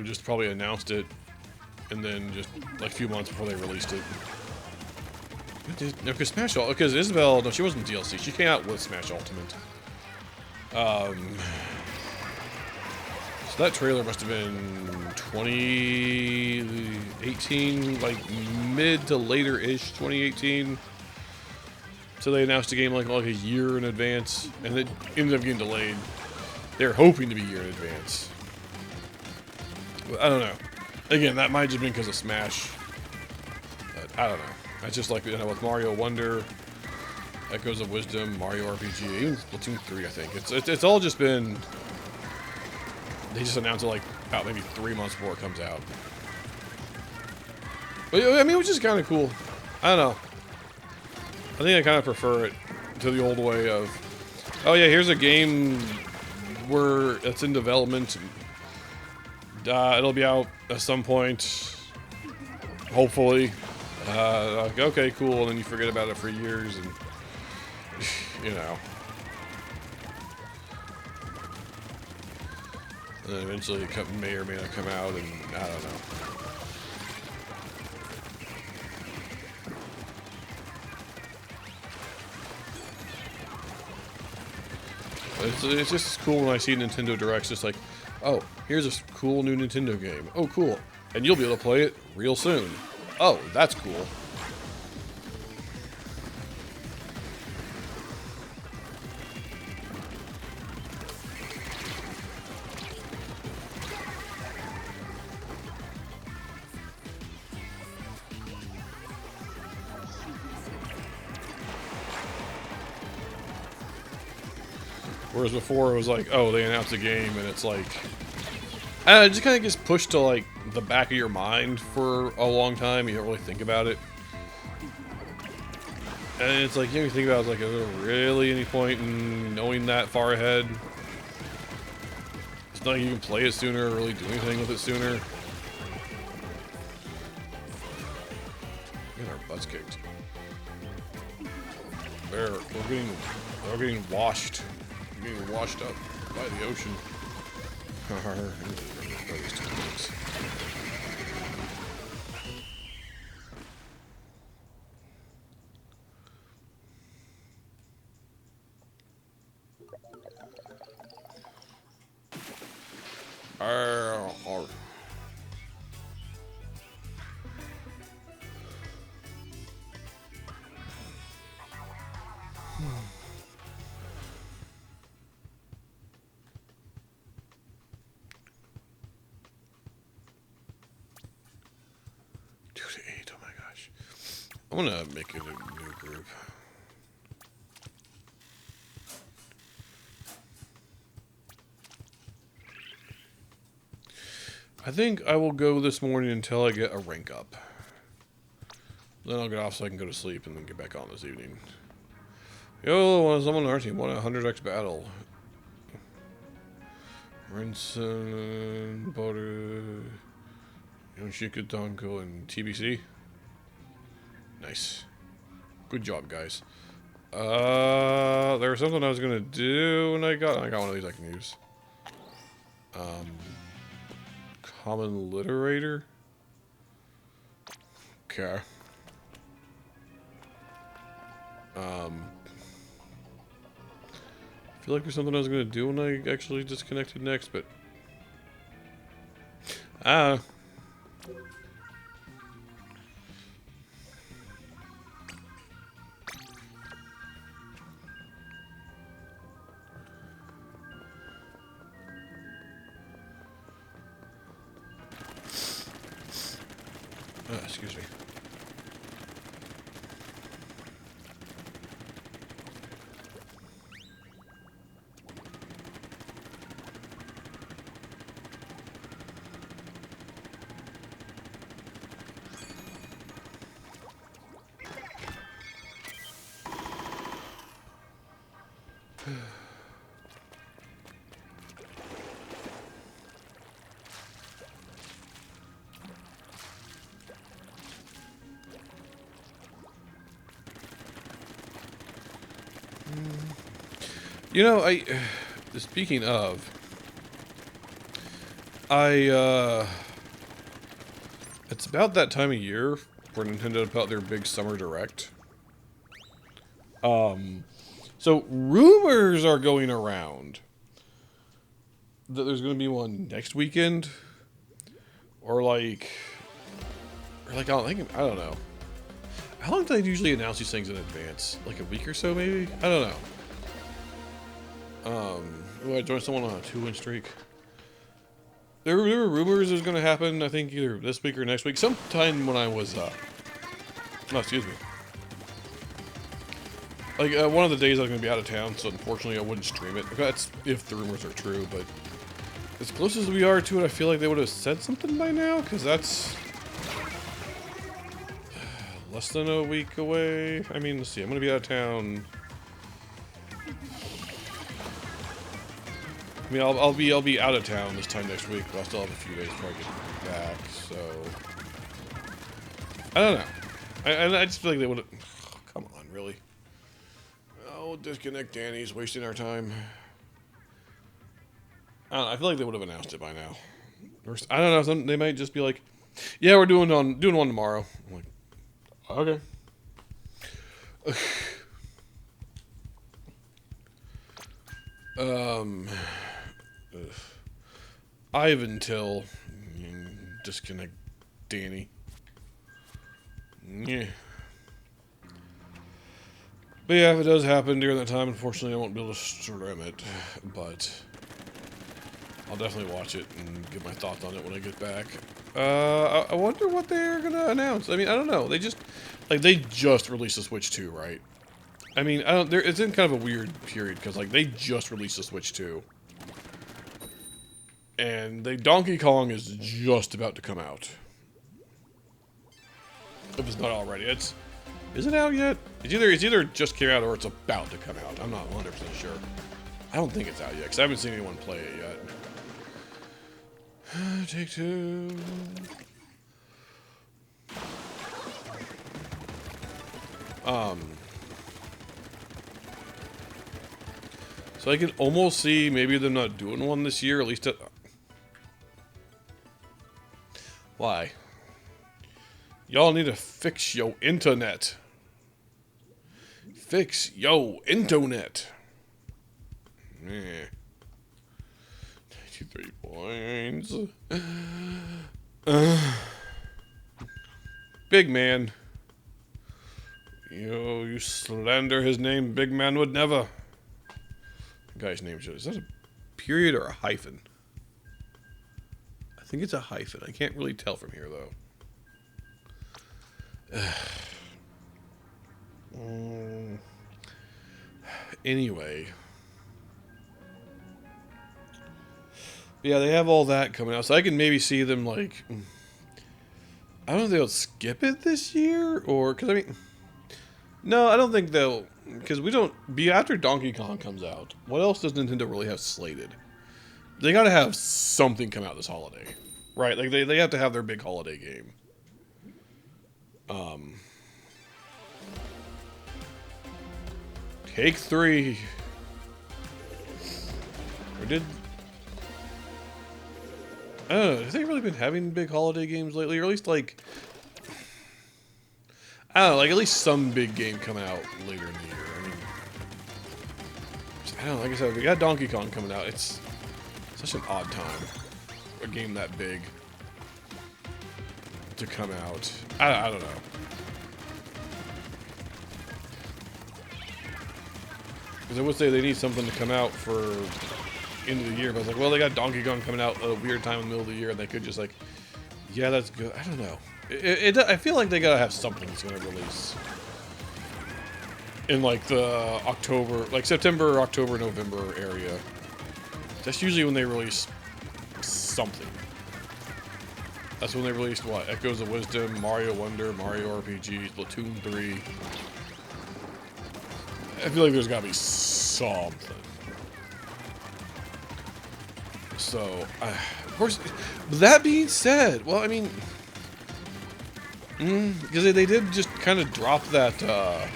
just probably announced it and then just like a few months before they released it. No, because because Isabelle, no, she wasn't DLC. She came out with Smash Ultimate. So that trailer must have been 2018, like mid to later-ish 2018. So they announced the game like a year in advance, and it ended up getting delayed. They're hoping to be a year in advance. But I don't know. Again, that might have just been because of Smash. But I don't know. It's just like, you know, with Mario Wonder, Echoes of Wisdom, Mario RPG, even Splatoon 3, I think. It's all just been... They just announced it like about maybe 3 months before it comes out. But I mean, which is kind of cool. I don't know. I think I kind of prefer it to the old way of, oh yeah, here's a game where it's in development. It'll be out at some point, hopefully. Like, okay, cool, and then you forget about it for years, and you know. And then eventually it may or may not come out, and I don't know. But it's just cool when I see Nintendo Directs, just like, oh, here's a cool new Nintendo game. Oh, cool. And you'll be able to play it real soon. Oh, that's cool. Whereas before it was like, oh, they announced a game and it's like, I don't know, it just kind of gets pushed to like the back of your mind for a long time. You don't really think about it. And it's like, you think about it, it's like, is there really any point in knowing that far ahead? It's not like you can play it sooner or really do anything with it sooner. Get our butts kicked. We're getting washed. We're getting washed up by the ocean. I'm gonna make it a new group. I think I will go this morning until I get a rank up. Then I'll get off so I can go to sleep and then get back on this evening. Yo, someone on our team won a 100x battle. Renson, Butter, Yoshika Donko, and TBC. Nice. Good job, guys. There was something I was gonna do, and I got one of these I can use. Common Literator. Okay. I feel like there's something I was gonna do when I actually disconnected next, but excuse me. You know, speaking of, it's about that time of year where Nintendo put out their big summer direct. So rumors are going around that there's going to be one next weekend, or like I don't know. How long do they usually announce these things in advance? Like a week or so, maybe? I don't know. I joined someone on a 2-win streak. There were rumors it was going to happen, I think, either this week or next week. Sometime when I was, excuse me. Like, one of the days I was going to be out of town, so unfortunately I wouldn't stream it. That's if the rumors are true, but as close as we are to it, I feel like they would have said something by now, because that's less than a week away. I mean, let's see, I'm going to be out of town. I mean, I'll be out of town this time next week, but I'll still have a few days before I get back, so I don't know. I just feel like they would have. Oh, come on, really? Oh, disconnect Danny's wasting our time. I don't know, I feel like they would have announced it by now. Or, I don't know. They might just be like, "Yeah, we're doing one tomorrow." I'm like, okay. Ivan Till, disconnect Danny. Yeah. But yeah, if it does happen during that time, unfortunately I won't be able to stream it, but I'll definitely watch it and give my thoughts on it when I get back. I wonder what they're gonna announce. I mean, I don't know. They just released the Switch 2, right? I mean, it's in kind of a weird period, because, like, they just released the Switch 2. And Donkey Kong is just about to come out. If it's not already. Is it out yet? It's either just came out or it's about to come out. I'm not 100% sure. I don't think it's out yet, because I haven't seen anyone play it yet. Take two. So I can almost see maybe them not doing one this year, at least at... Why? Y'all need to fix yo internet. Fix yo internet. Yeah. 93 points. Big man. Yo, you slander his name, big man would never. The guy's name is that a period or a hyphen? I think it's a hyphen. I can't really tell from here, though. Anyway. Yeah, they have all that coming out, so I can maybe see them, like... I don't know if they'll skip it this year, or... Because, I mean... No, I don't think they'll... Because we don't... After Donkey Kong comes out, what else does Nintendo really have slated? They gotta have something come out this holiday. Right? Like, they have to have their big holiday game. Take 3. Or did... I don't know, have they really been having big holiday games lately? Or at least, like... I don't know, like, at least some big game come out later in the year. I mean... I don't know, like I said, we got Donkey Kong coming out. It's such an odd time. A game that big to come out. I don't know. Because I would say they need something to come out for end of the year, but I was like, well, they got Donkey Kong coming out at a weird time in the middle of the year, and they could just like, yeah, that's good. I don't know. I feel like they gotta have something that's gonna release in like the October, like September, October, November area. That's usually when they release something. That's when they released what? Echoes of Wisdom, Mario Wonder, Mario RPG, Splatoon 3. I feel like there's gotta be something. So, of course, that being said, well, I mean, because they did just kind of drop that, oh,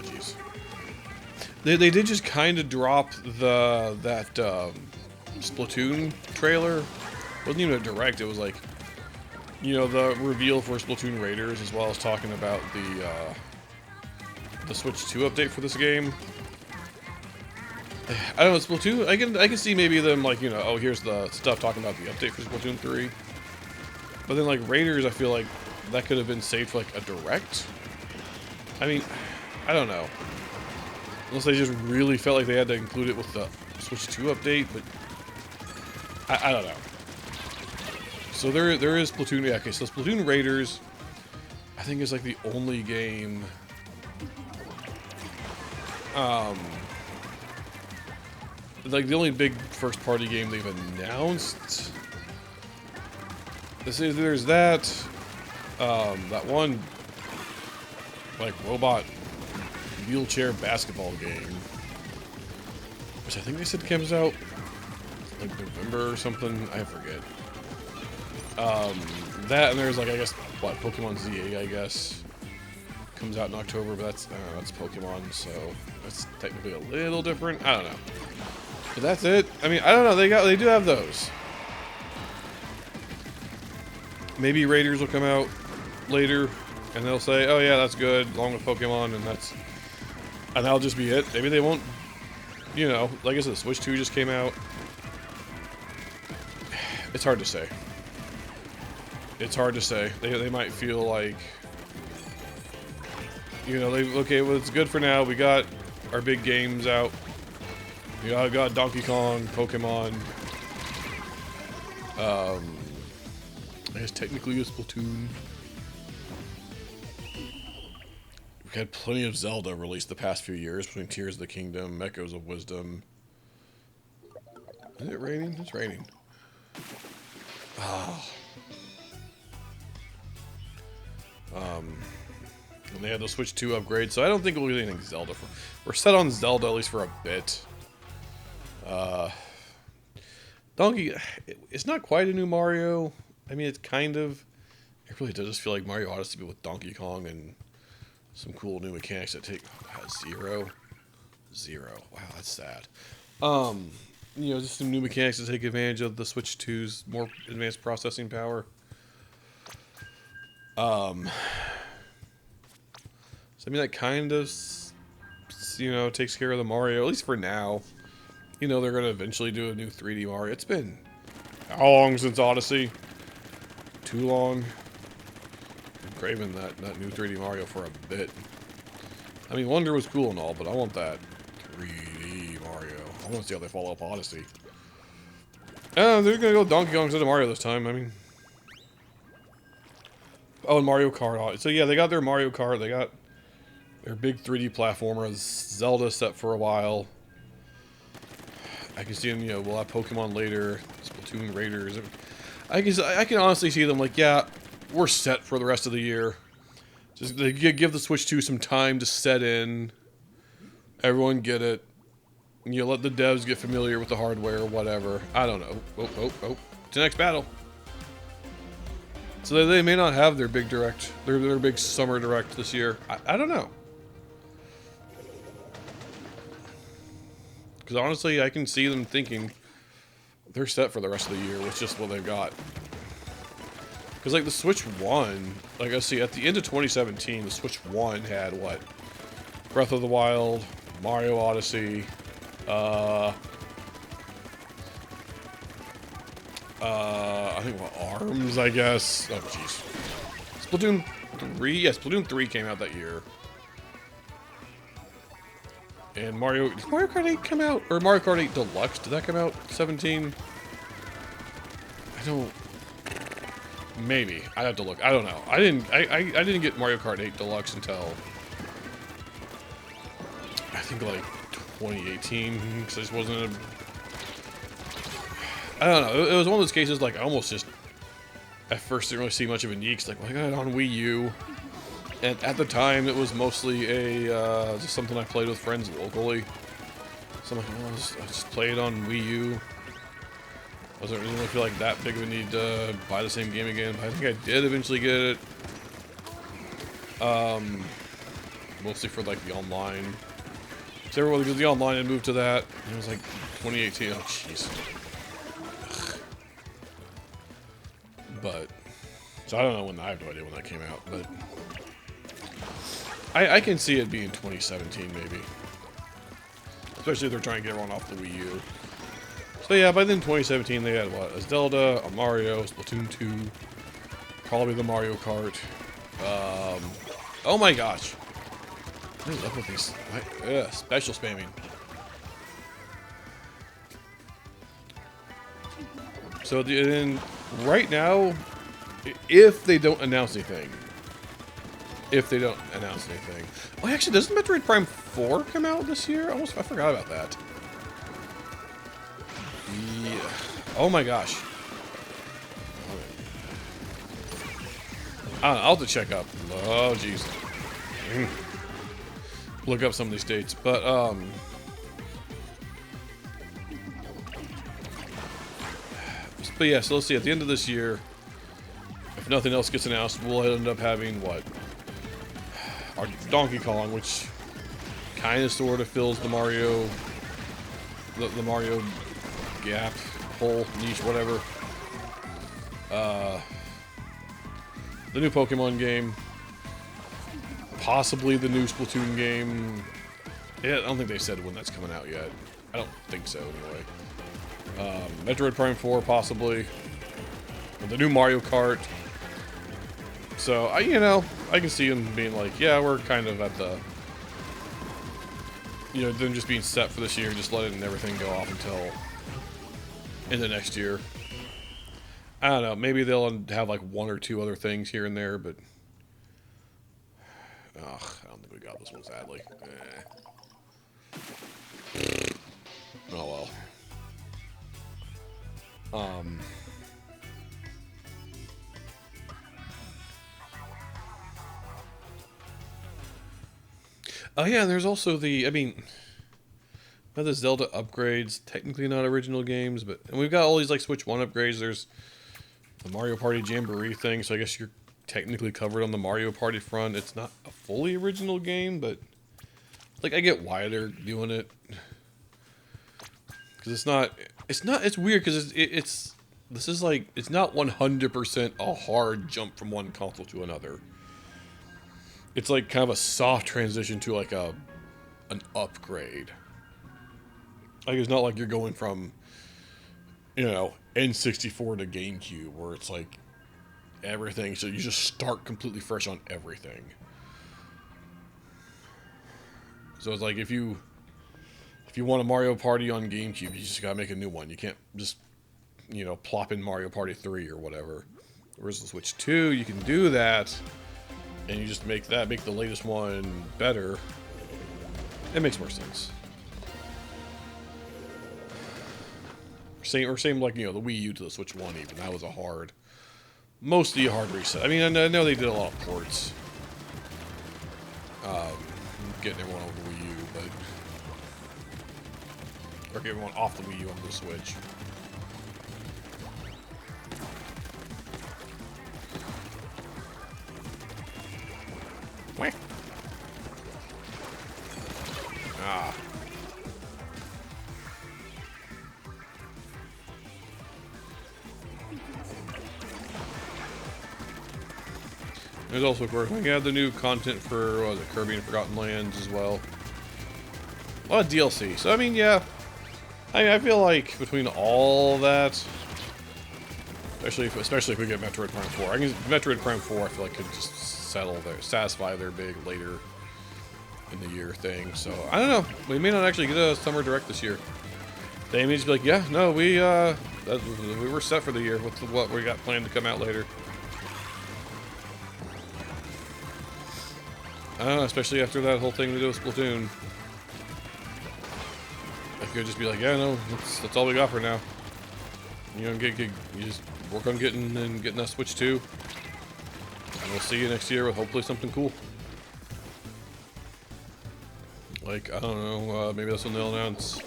jeez. They did just kind of drop that Splatoon trailer. It wasn't even a direct, it was like, you know, the reveal for Splatoon Raiders, as well as talking about the Switch 2 update for this game. I don't know, Splatoon, I can see maybe them like, you know, oh, here's the stuff talking about the update for Splatoon 3. But then like Raiders, I feel like that could have been saved for like a direct. I mean, I don't know. Unless they just really felt like they had to include it with the Switch 2 update, but I don't know. So there is Splatoon, yeah, okay, so Splatoon Raiders, I think is like the only game like the only big first party game they've announced. There's that that one like robot wheelchair basketball game, which I think they said comes out like November or something, I forget. That, and there's like, I guess, what, Pokemon ZA, I guess, comes out in October, but that's Pokemon, so that's technically a little different. I don't know. But that's it. I mean, I don't know. They do have those. Maybe Raiders will come out later, and they'll say, "Oh yeah, that's good," along with Pokemon, and that'll just be it. Maybe they won't. You know, like I said, the Switch 2 just came out. It's hard to say. It's hard to say. They might feel like, you know, okay, well, it's good for now. We got our big games out. We got Donkey Kong, Pokemon. I guess technically it's Splatoon. We've had plenty of Zelda released the past few years, between Tears of the Kingdom, Echoes of Wisdom. Is it raining? It's raining. Oh. And they had the Switch 2 upgrade, so I don't think we'll get anything Zelda for. We're set on Zelda at least for a bit. Donkey, it's not quite a new Mario. I mean, it's kind of. It really does just feel like Mario Odyssey, but with Donkey Kong and some cool new mechanics that take zero. Wow, that's sad. You know, just some new mechanics to take advantage of the Switch 2's more advanced processing power. So I mean, that kind of, you know, takes care of the Mario, at least for now. You know, they're going to eventually do a new 3D Mario. It's been how long since Odyssey? Too long. I'm craving that new 3D Mario for a bit. I mean, Wonder was cool and all, but I want that 3D Mario. I want to see how they follow up Odyssey. They're going to go Donkey Kong instead of Mario this time. I mean, oh, and Mario Kart. So yeah, they got their Mario Kart. They got their big 3D platformer. Zelda set for a while. I can see them, you know, we'll have Pokemon later. Splatoon Raiders. I can honestly see them like, yeah, we're set for the rest of the year. Just they give the Switch 2 some time to set in. Everyone get it. You let the devs get familiar with the hardware or whatever. I don't know. Oh. It's the next battle. So they may not have their big direct, their big summer direct this year. I don't know. Because honestly, I can see them thinking they're set for the rest of the year with just what they've got. Because like the Switch 1, like I see at the end of 2017, the Switch 1 had what? Breath of the Wild, Mario Odyssey, I think what, ARMS, I guess. Oh jeez. Splatoon 3, yes, Splatoon 3 came out that year. And did Mario Kart 8 come out? Or Mario Kart 8 Deluxe, did that come out 17? I don't... Maybe. I have to look. I don't know. I didn't get Mario Kart 8 Deluxe until... I think like 2018, because I just wasn't a... I don't know. It was one of those cases, like, I almost just... At first didn't really see much of a need, 'cause like, well, I got it on Wii U. And at the time, it was mostly a, just something I played with friends locally. So I'm like, well, I'll just play it on Wii U. Wasn't really feel like that big of a need to buy the same game again, but I think I did eventually get it. Mostly for like the online. So everyone goes the online and moved to that. And it was like 2018. Oh jeez. But so I don't know when. I have no idea when that came out, but I can see it being 2017 maybe. Especially if they're trying to get everyone off the Wii U. So yeah, by then 2017 they had what? A Zelda, a Mario, Splatoon 2, probably the Mario Kart. Oh my gosh. What is up with these? Special spamming. So then, right now, if they don't announce anything. Oh, actually, doesn't Metroid Prime 4 come out this year? I forgot about that. Yeah. Oh my gosh. I'll have to check up. Oh jeez. Look up some of these dates, but yeah. So let's see. At the end of this year, if nothing else gets announced, we'll end up having what? Our Donkey Kong, which kind of sort of fills the Mario, the Mario gap, hole, niche, whatever. The new Pokemon game, possibly the new Splatoon game. Yeah, I don't think they said when that's coming out yet. I don't think so, anyway. Metroid Prime 4, possibly. The new Mario Kart. So, I can see them being like, yeah, we're kind of at the... them just being set for this year, just letting everything go off until... in the next year. I don't know, maybe they'll have like one or two other things here and there, but... Ugh, I don't think we got this one, sadly. Oh well. Oh yeah, there's also the, the Zelda upgrades, technically not original games, but and we've got all these like Switch 1 upgrades. There's the Mario Party Jamboree thing, so I guess you're technically covered on the Mario Party front. It's not a fully original game, but like I get why they're doing it. Because it's weird because this is like, it's not 100% a hard jump from one console to another. It's like kind of a soft transition to like an upgrade. Like it's not like you're going from, N64 to GameCube where it's like everything. So you just start completely fresh on everything. So it's like if you want a Mario Party on GameCube, you just gotta make a new one. You can't just, plop in Mario Party 3 or whatever. Whereas the Switch 2, you can do that, and you just make the latest one better. It makes more sense. Same like, the Wii U to the Switch 1 even. That was mostly a hard reset. I know they did a lot of ports. Getting everyone over Wii U, but... or get one off the Wii U onto the Switch. Wah. Ah. There's also, of course, we had the new content for, what was it, Kirby and Forgotten Lands as well. A lot of DLC. So, I mean, yeah. I feel like between all that, especially if we get Metroid Prime 4, I can Metroid Prime 4, I feel like could just satisfy their big later in the year thing. So, I don't know. We may not actually get a Summer Direct this year. They may just be like, yeah, no, we were set for the year with what we got planned to come out later. I don't know, especially after that whole thing to do with Splatoon. I could just be like, yeah, no, that's all we got for now. You know, you just work on getting that Switch 2. And we'll see you next year with hopefully something cool. Like, I don't know, maybe that's when they'll announce.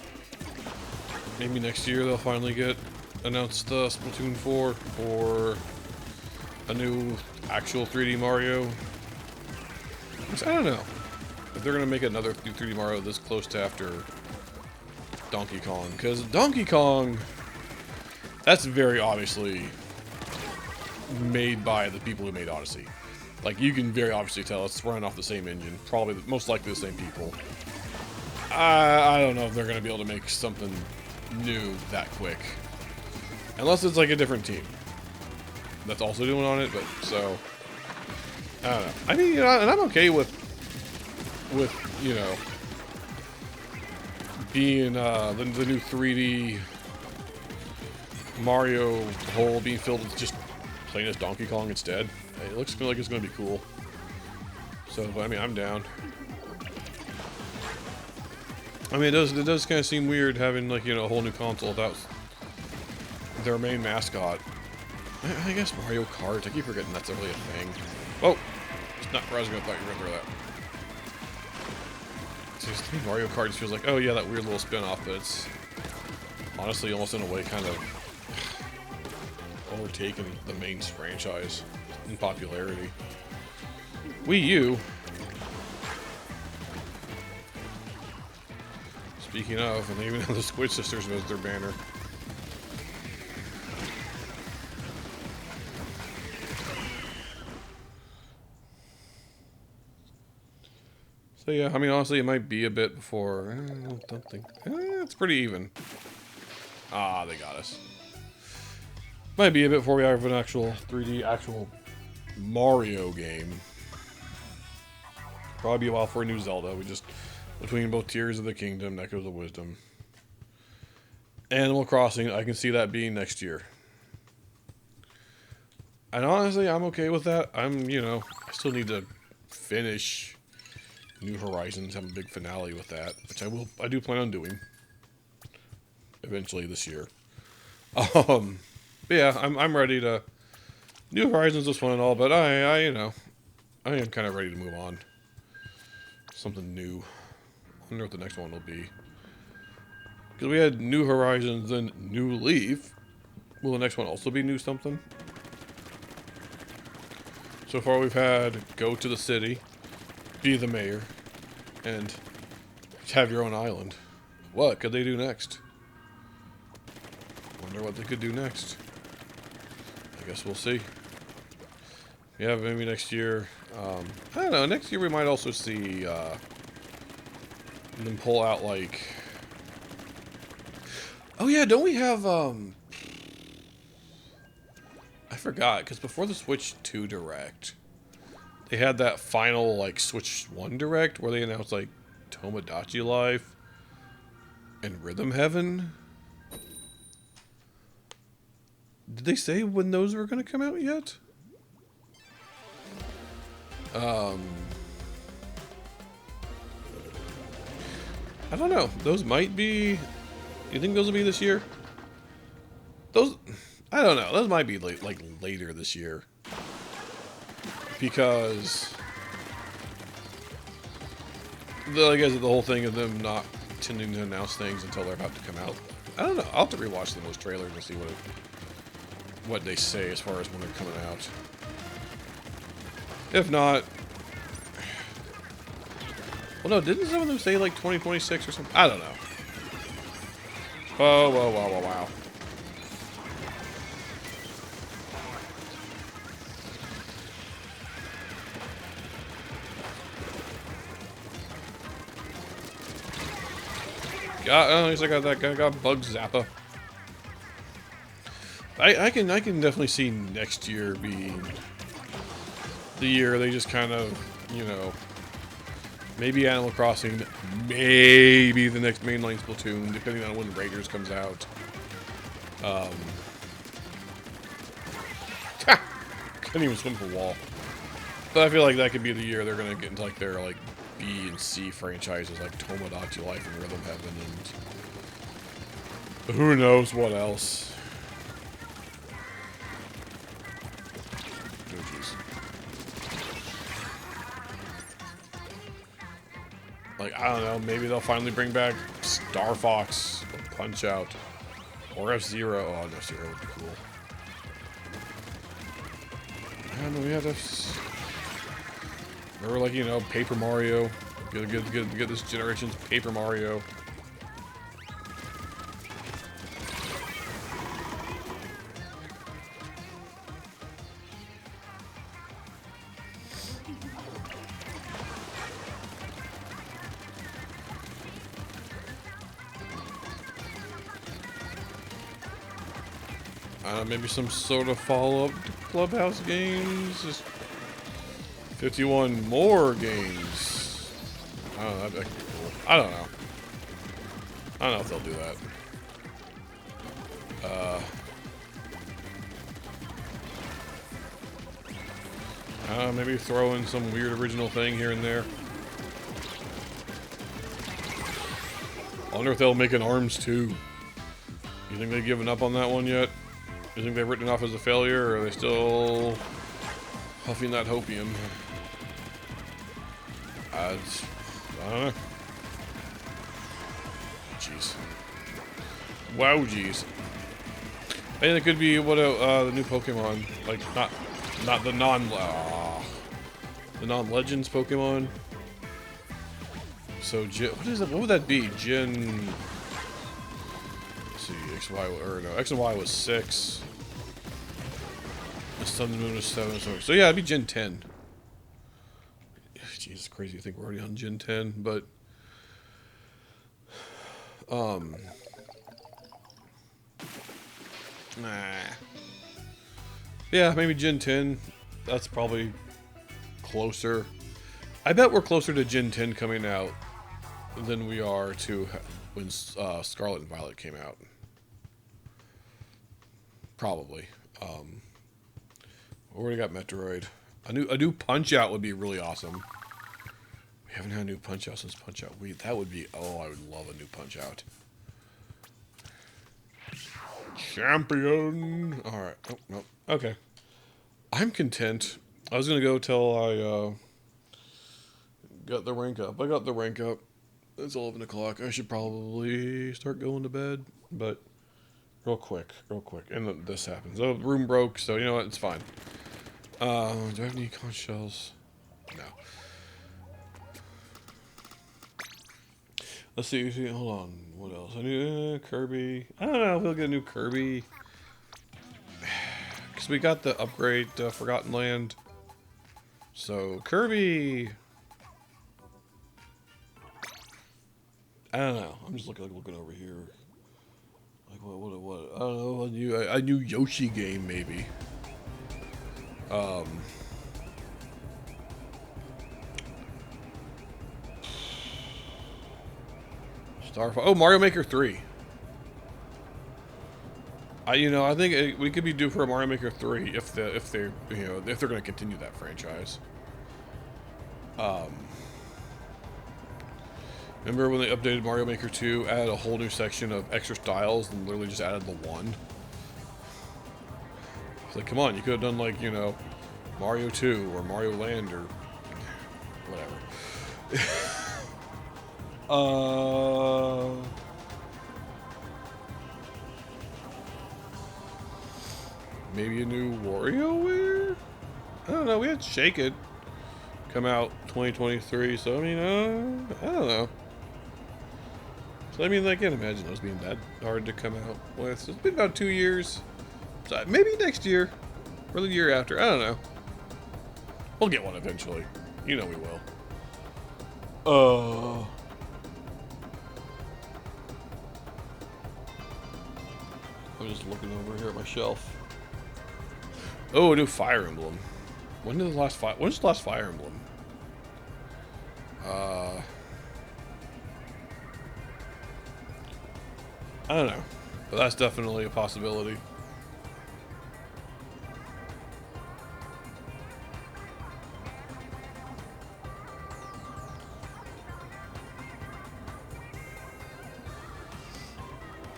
Maybe next year they'll finally announce the Splatoon 4 or a new actual 3D Mario. Which, I don't know if they're gonna make another 3D Mario this close to after Donkey Kong, because Donkey Kong, that's very obviously made by the people who made Odyssey. Like, you can very obviously tell it's running off the same engine, probably most likely the same people. I don't know if they're gonna be able to make something new that quick, unless it's like a different team that's also doing on it. But so I don't know. I mean, you know, and I'm okay with you know, being the new 3D Mario hole being filled with just playing as Donkey Kong instead. It looks like it's going to be cool. So, I mean, I'm down. I mean, it does kind of seem weird having, like, you know, a whole new console without their main mascot. I guess Mario Kart. I keep forgetting that's really a thing. Oh! It's not where I was going to thought you were going to throw that. Just to me, Mario Kart just feels like, oh yeah, that weird little spin-off, but it's honestly almost in a way kind of overtaken the main franchise in popularity. Wii U. Speaking of, and they even have the Squid Sisters as their banner. So yeah, I mean, honestly, it might be a bit before. I don't think. It's pretty even. Ah, they got us. Might be a bit before we have an actual 3D, actual Mario game. Probably be a while for a new Zelda. We just, between both Tears of the Kingdom, Echoes of Wisdom, Animal Crossing, I can see that being next year. And honestly, I'm okay with that. You know, I still need to finish New Horizons, have a big finale with that, which I do plan on doing eventually this year. But yeah, I'm ready to. New Horizons was fun and all, but you know, I am kind of ready to move on. Something new. I wonder what the next one will be. Because we had New Horizons and New Leaf. Will the next one also be new something? So far we've had Go to the City, Be the Mayor, and Have Your Own Island. What could they do next? Wonder what they could do next. I guess we'll see. Yeah, maybe next year. I don't know. Next year we might also see them pull out like. Oh yeah, don't we have I forgot, because before the Switch 2 Direct, they had that final like Switch 1 Direct where they announced like Tomodachi Life and Rhythm Heaven. Did they say when those were going to come out yet? I don't know. Those might be. You think those will be this year? Those, I don't know. Those might be like later this year, because I guess the whole thing of them not tending to announce things until they're about to come out. I don't know. I'll have to rewatch those trailers and see what they say as far as when they're coming out. If not, well, no, didn't some of them say like 2026 or something? I don't know. Oh, wow. At least I got that guy. Got Bug Zappa. I can definitely see next year being the year they just kind of, you know, maybe Animal Crossing, maybe the next mainline Splatoon, depending on when Raiders comes out. Couldn't even swim the wall. But I feel like that could be the year they're gonna get into like their like B and C franchises like Tomodachi Life and Rhythm Heaven and who knows what else. Oh jeez. Like I don't know, maybe they'll finally bring back Star Fox or Punch Out or F-Zero. Oh no, F-Zero would be cool. I don't know, we have to. Or like, you know, Paper Mario. Get this generation's Paper Mario. Maybe some sort of follow-up to Clubhouse games. Just 51 more games. I don't know, that'd be cool. I don't know. I don't know if they'll do that. Maybe throw in some weird original thing here and there. I wonder if they'll make an ARMS 2. You think they've given up on that one yet? You think they've written it off as a failure, or are they still huffing that hopium? I don't know. Jeez. Wow, jeez. I think it could be what the new Pokemon, like not the non-Legends Pokemon. So what is it? What would that be? Gen. Let's see, X, Y, or no, X and Y was 6. The Sun and Moon was 7. So yeah, it'd be Gen 10. Jeez, it's crazy to think we're already on Gen 10, but yeah, maybe Gen 10. That's probably closer. I bet we're closer to Gen 10 coming out than we are to when Scarlet and Violet came out. Probably. We already got Metroid. A new Punch Out would be really awesome. We haven't had a new Punch Out since Punch Out. That would be. Oh, I would love a new Punch Out. Champion. All right. Oh no. Okay. I'm content. I was gonna go till I got the rank up. I got the rank up. It's 11 o'clock. I should probably start going to bed, but real quick. And then this happens. Oh, the room broke, so you know what? It's fine. Do I have any conch shells? No. Let's see. Hold on. What else? I need Kirby. I don't know. We'll get a new Kirby. Because we got the upgrade Forgotten Land. So, Kirby. I don't know. I'm just looking over here. Like, what? I don't know. A new Yoshi game, maybe. Oh, Mario Maker 3. I think we could be due for a Mario Maker 3 if they're going to continue that franchise. Remember when they updated Mario Maker 2, added a whole new section of extra styles, and literally just added the one? It's like, come on, you could have done like, Mario 2 or Mario Land or whatever. Uh, maybe a new WarioWare? I don't know. We had Shake It come out 2023, so I mean, I don't know. So I mean, I can't imagine those being that hard to come out with. It's been about 2 years. So maybe next year, or the year after. I don't know. We'll get one eventually. You know we will. I'm just looking over here at my shelf. Oh, a new Fire Emblem. When's the last Fire Emblem? I don't know, but that's definitely a possibility.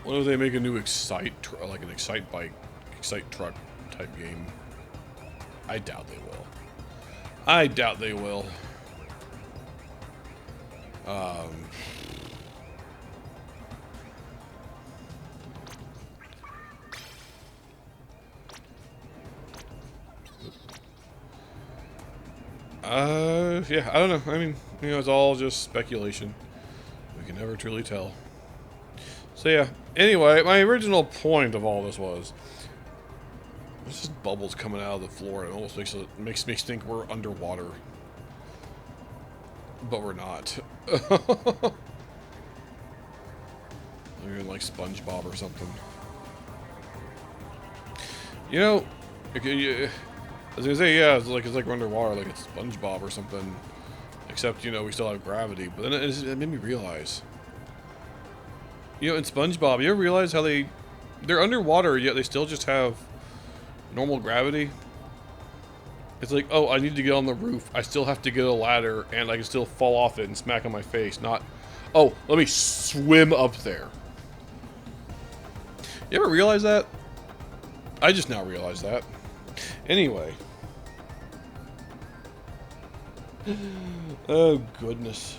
What if they make a new like an Excite truck type game? I doubt they will. I doubt they will. Yeah, I don't know. I mean, you know, it's all just speculation. We can never truly tell. So yeah, anyway, my original point of all this was, there's just bubbles coming out of the floor. It almost makes me think we're underwater. But we're not. We're in like SpongeBob or something. You know, I was gonna say, yeah, it's like we're underwater, like it's SpongeBob or something. Except, you know, we still have gravity. But then it made me realize, you know, in SpongeBob, you ever realize how they're underwater, yet they still just have normal gravity? It's like, oh, I need to get on the roof. I still have to get a ladder, and I can still fall off it and smack on my face. Not, oh, let me swim up there. You ever realize that? I just now realized that. Anyway. Oh, goodness.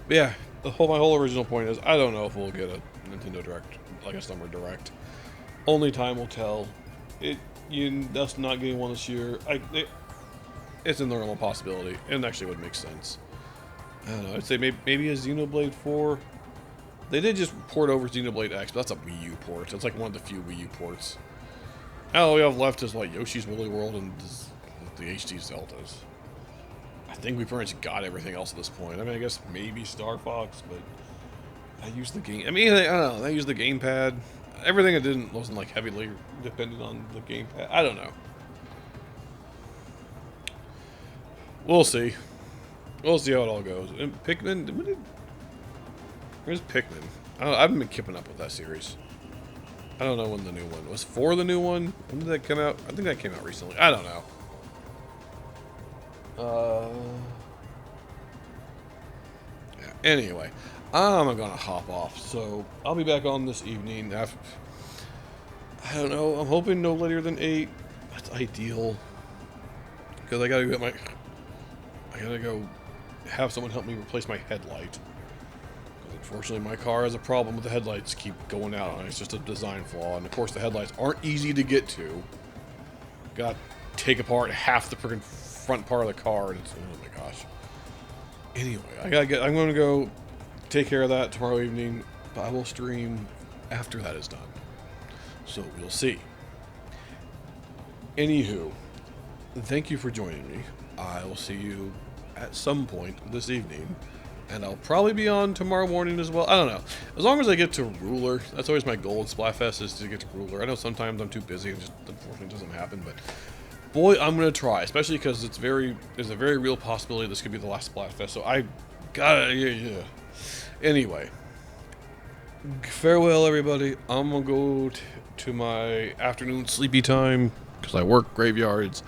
Yeah, my whole original point is, I don't know if we'll get a Nintendo Direct, like a Summer Direct. Only time will tell. That's not getting one this year. It's a normal possibility, and actually would make sense. I don't know. I'd say maybe a Xenoblade 4. They did just port over Xenoblade X, but that's a Wii U port. It's like one of the few Wii U ports. All we have left is like Yoshi's Woolly World and the HD Zeldas. I think we pretty much got everything else at this point. I mean, I guess maybe Star Fox, but I use the game. I mean, I don't know. I use the gamepad. Everything I wasn't like heavily dependent on the gamepad. I don't know. We'll see. We'll see how it all goes. And Pikmin. Where's Pikmin? I haven't been keeping up with that series. I don't know when the new one was. 4 the new one? When did that come out? I think that came out recently. I don't know. Yeah. Anyway, I'm gonna hop off. So I'll be back on this evening. I don't know. I'm hoping no later than 8. That's ideal. Because I gotta go have someone help me replace my headlight. Unfortunately, my car has a problem with the headlights keep going out on it. It's just a design flaw. And of course, the headlights aren't easy to get to. Got to take apart half the freaking front part of the car. And it's, oh my gosh. Anyway, I'm going to go take care of that tomorrow evening. But I will stream after that is done. So we'll see. Anywho, thank you for joining me. I will see you at some point this evening. And I'll probably be on tomorrow morning as well. I don't know. As long as I get to Ruler. That's always my goal in Splatfest, is to get to Ruler. I know sometimes I'm too busy and just unfortunately it doesn't happen. But boy, I'm going to try. Especially because there's a very real possibility this could be the last Splatfest. So I gotta, yeah. Anyway. Farewell, everybody. I'm going to go to my afternoon sleepy time. Because I work graveyards.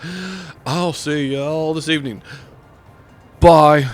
I'll see y'all this evening. Bye.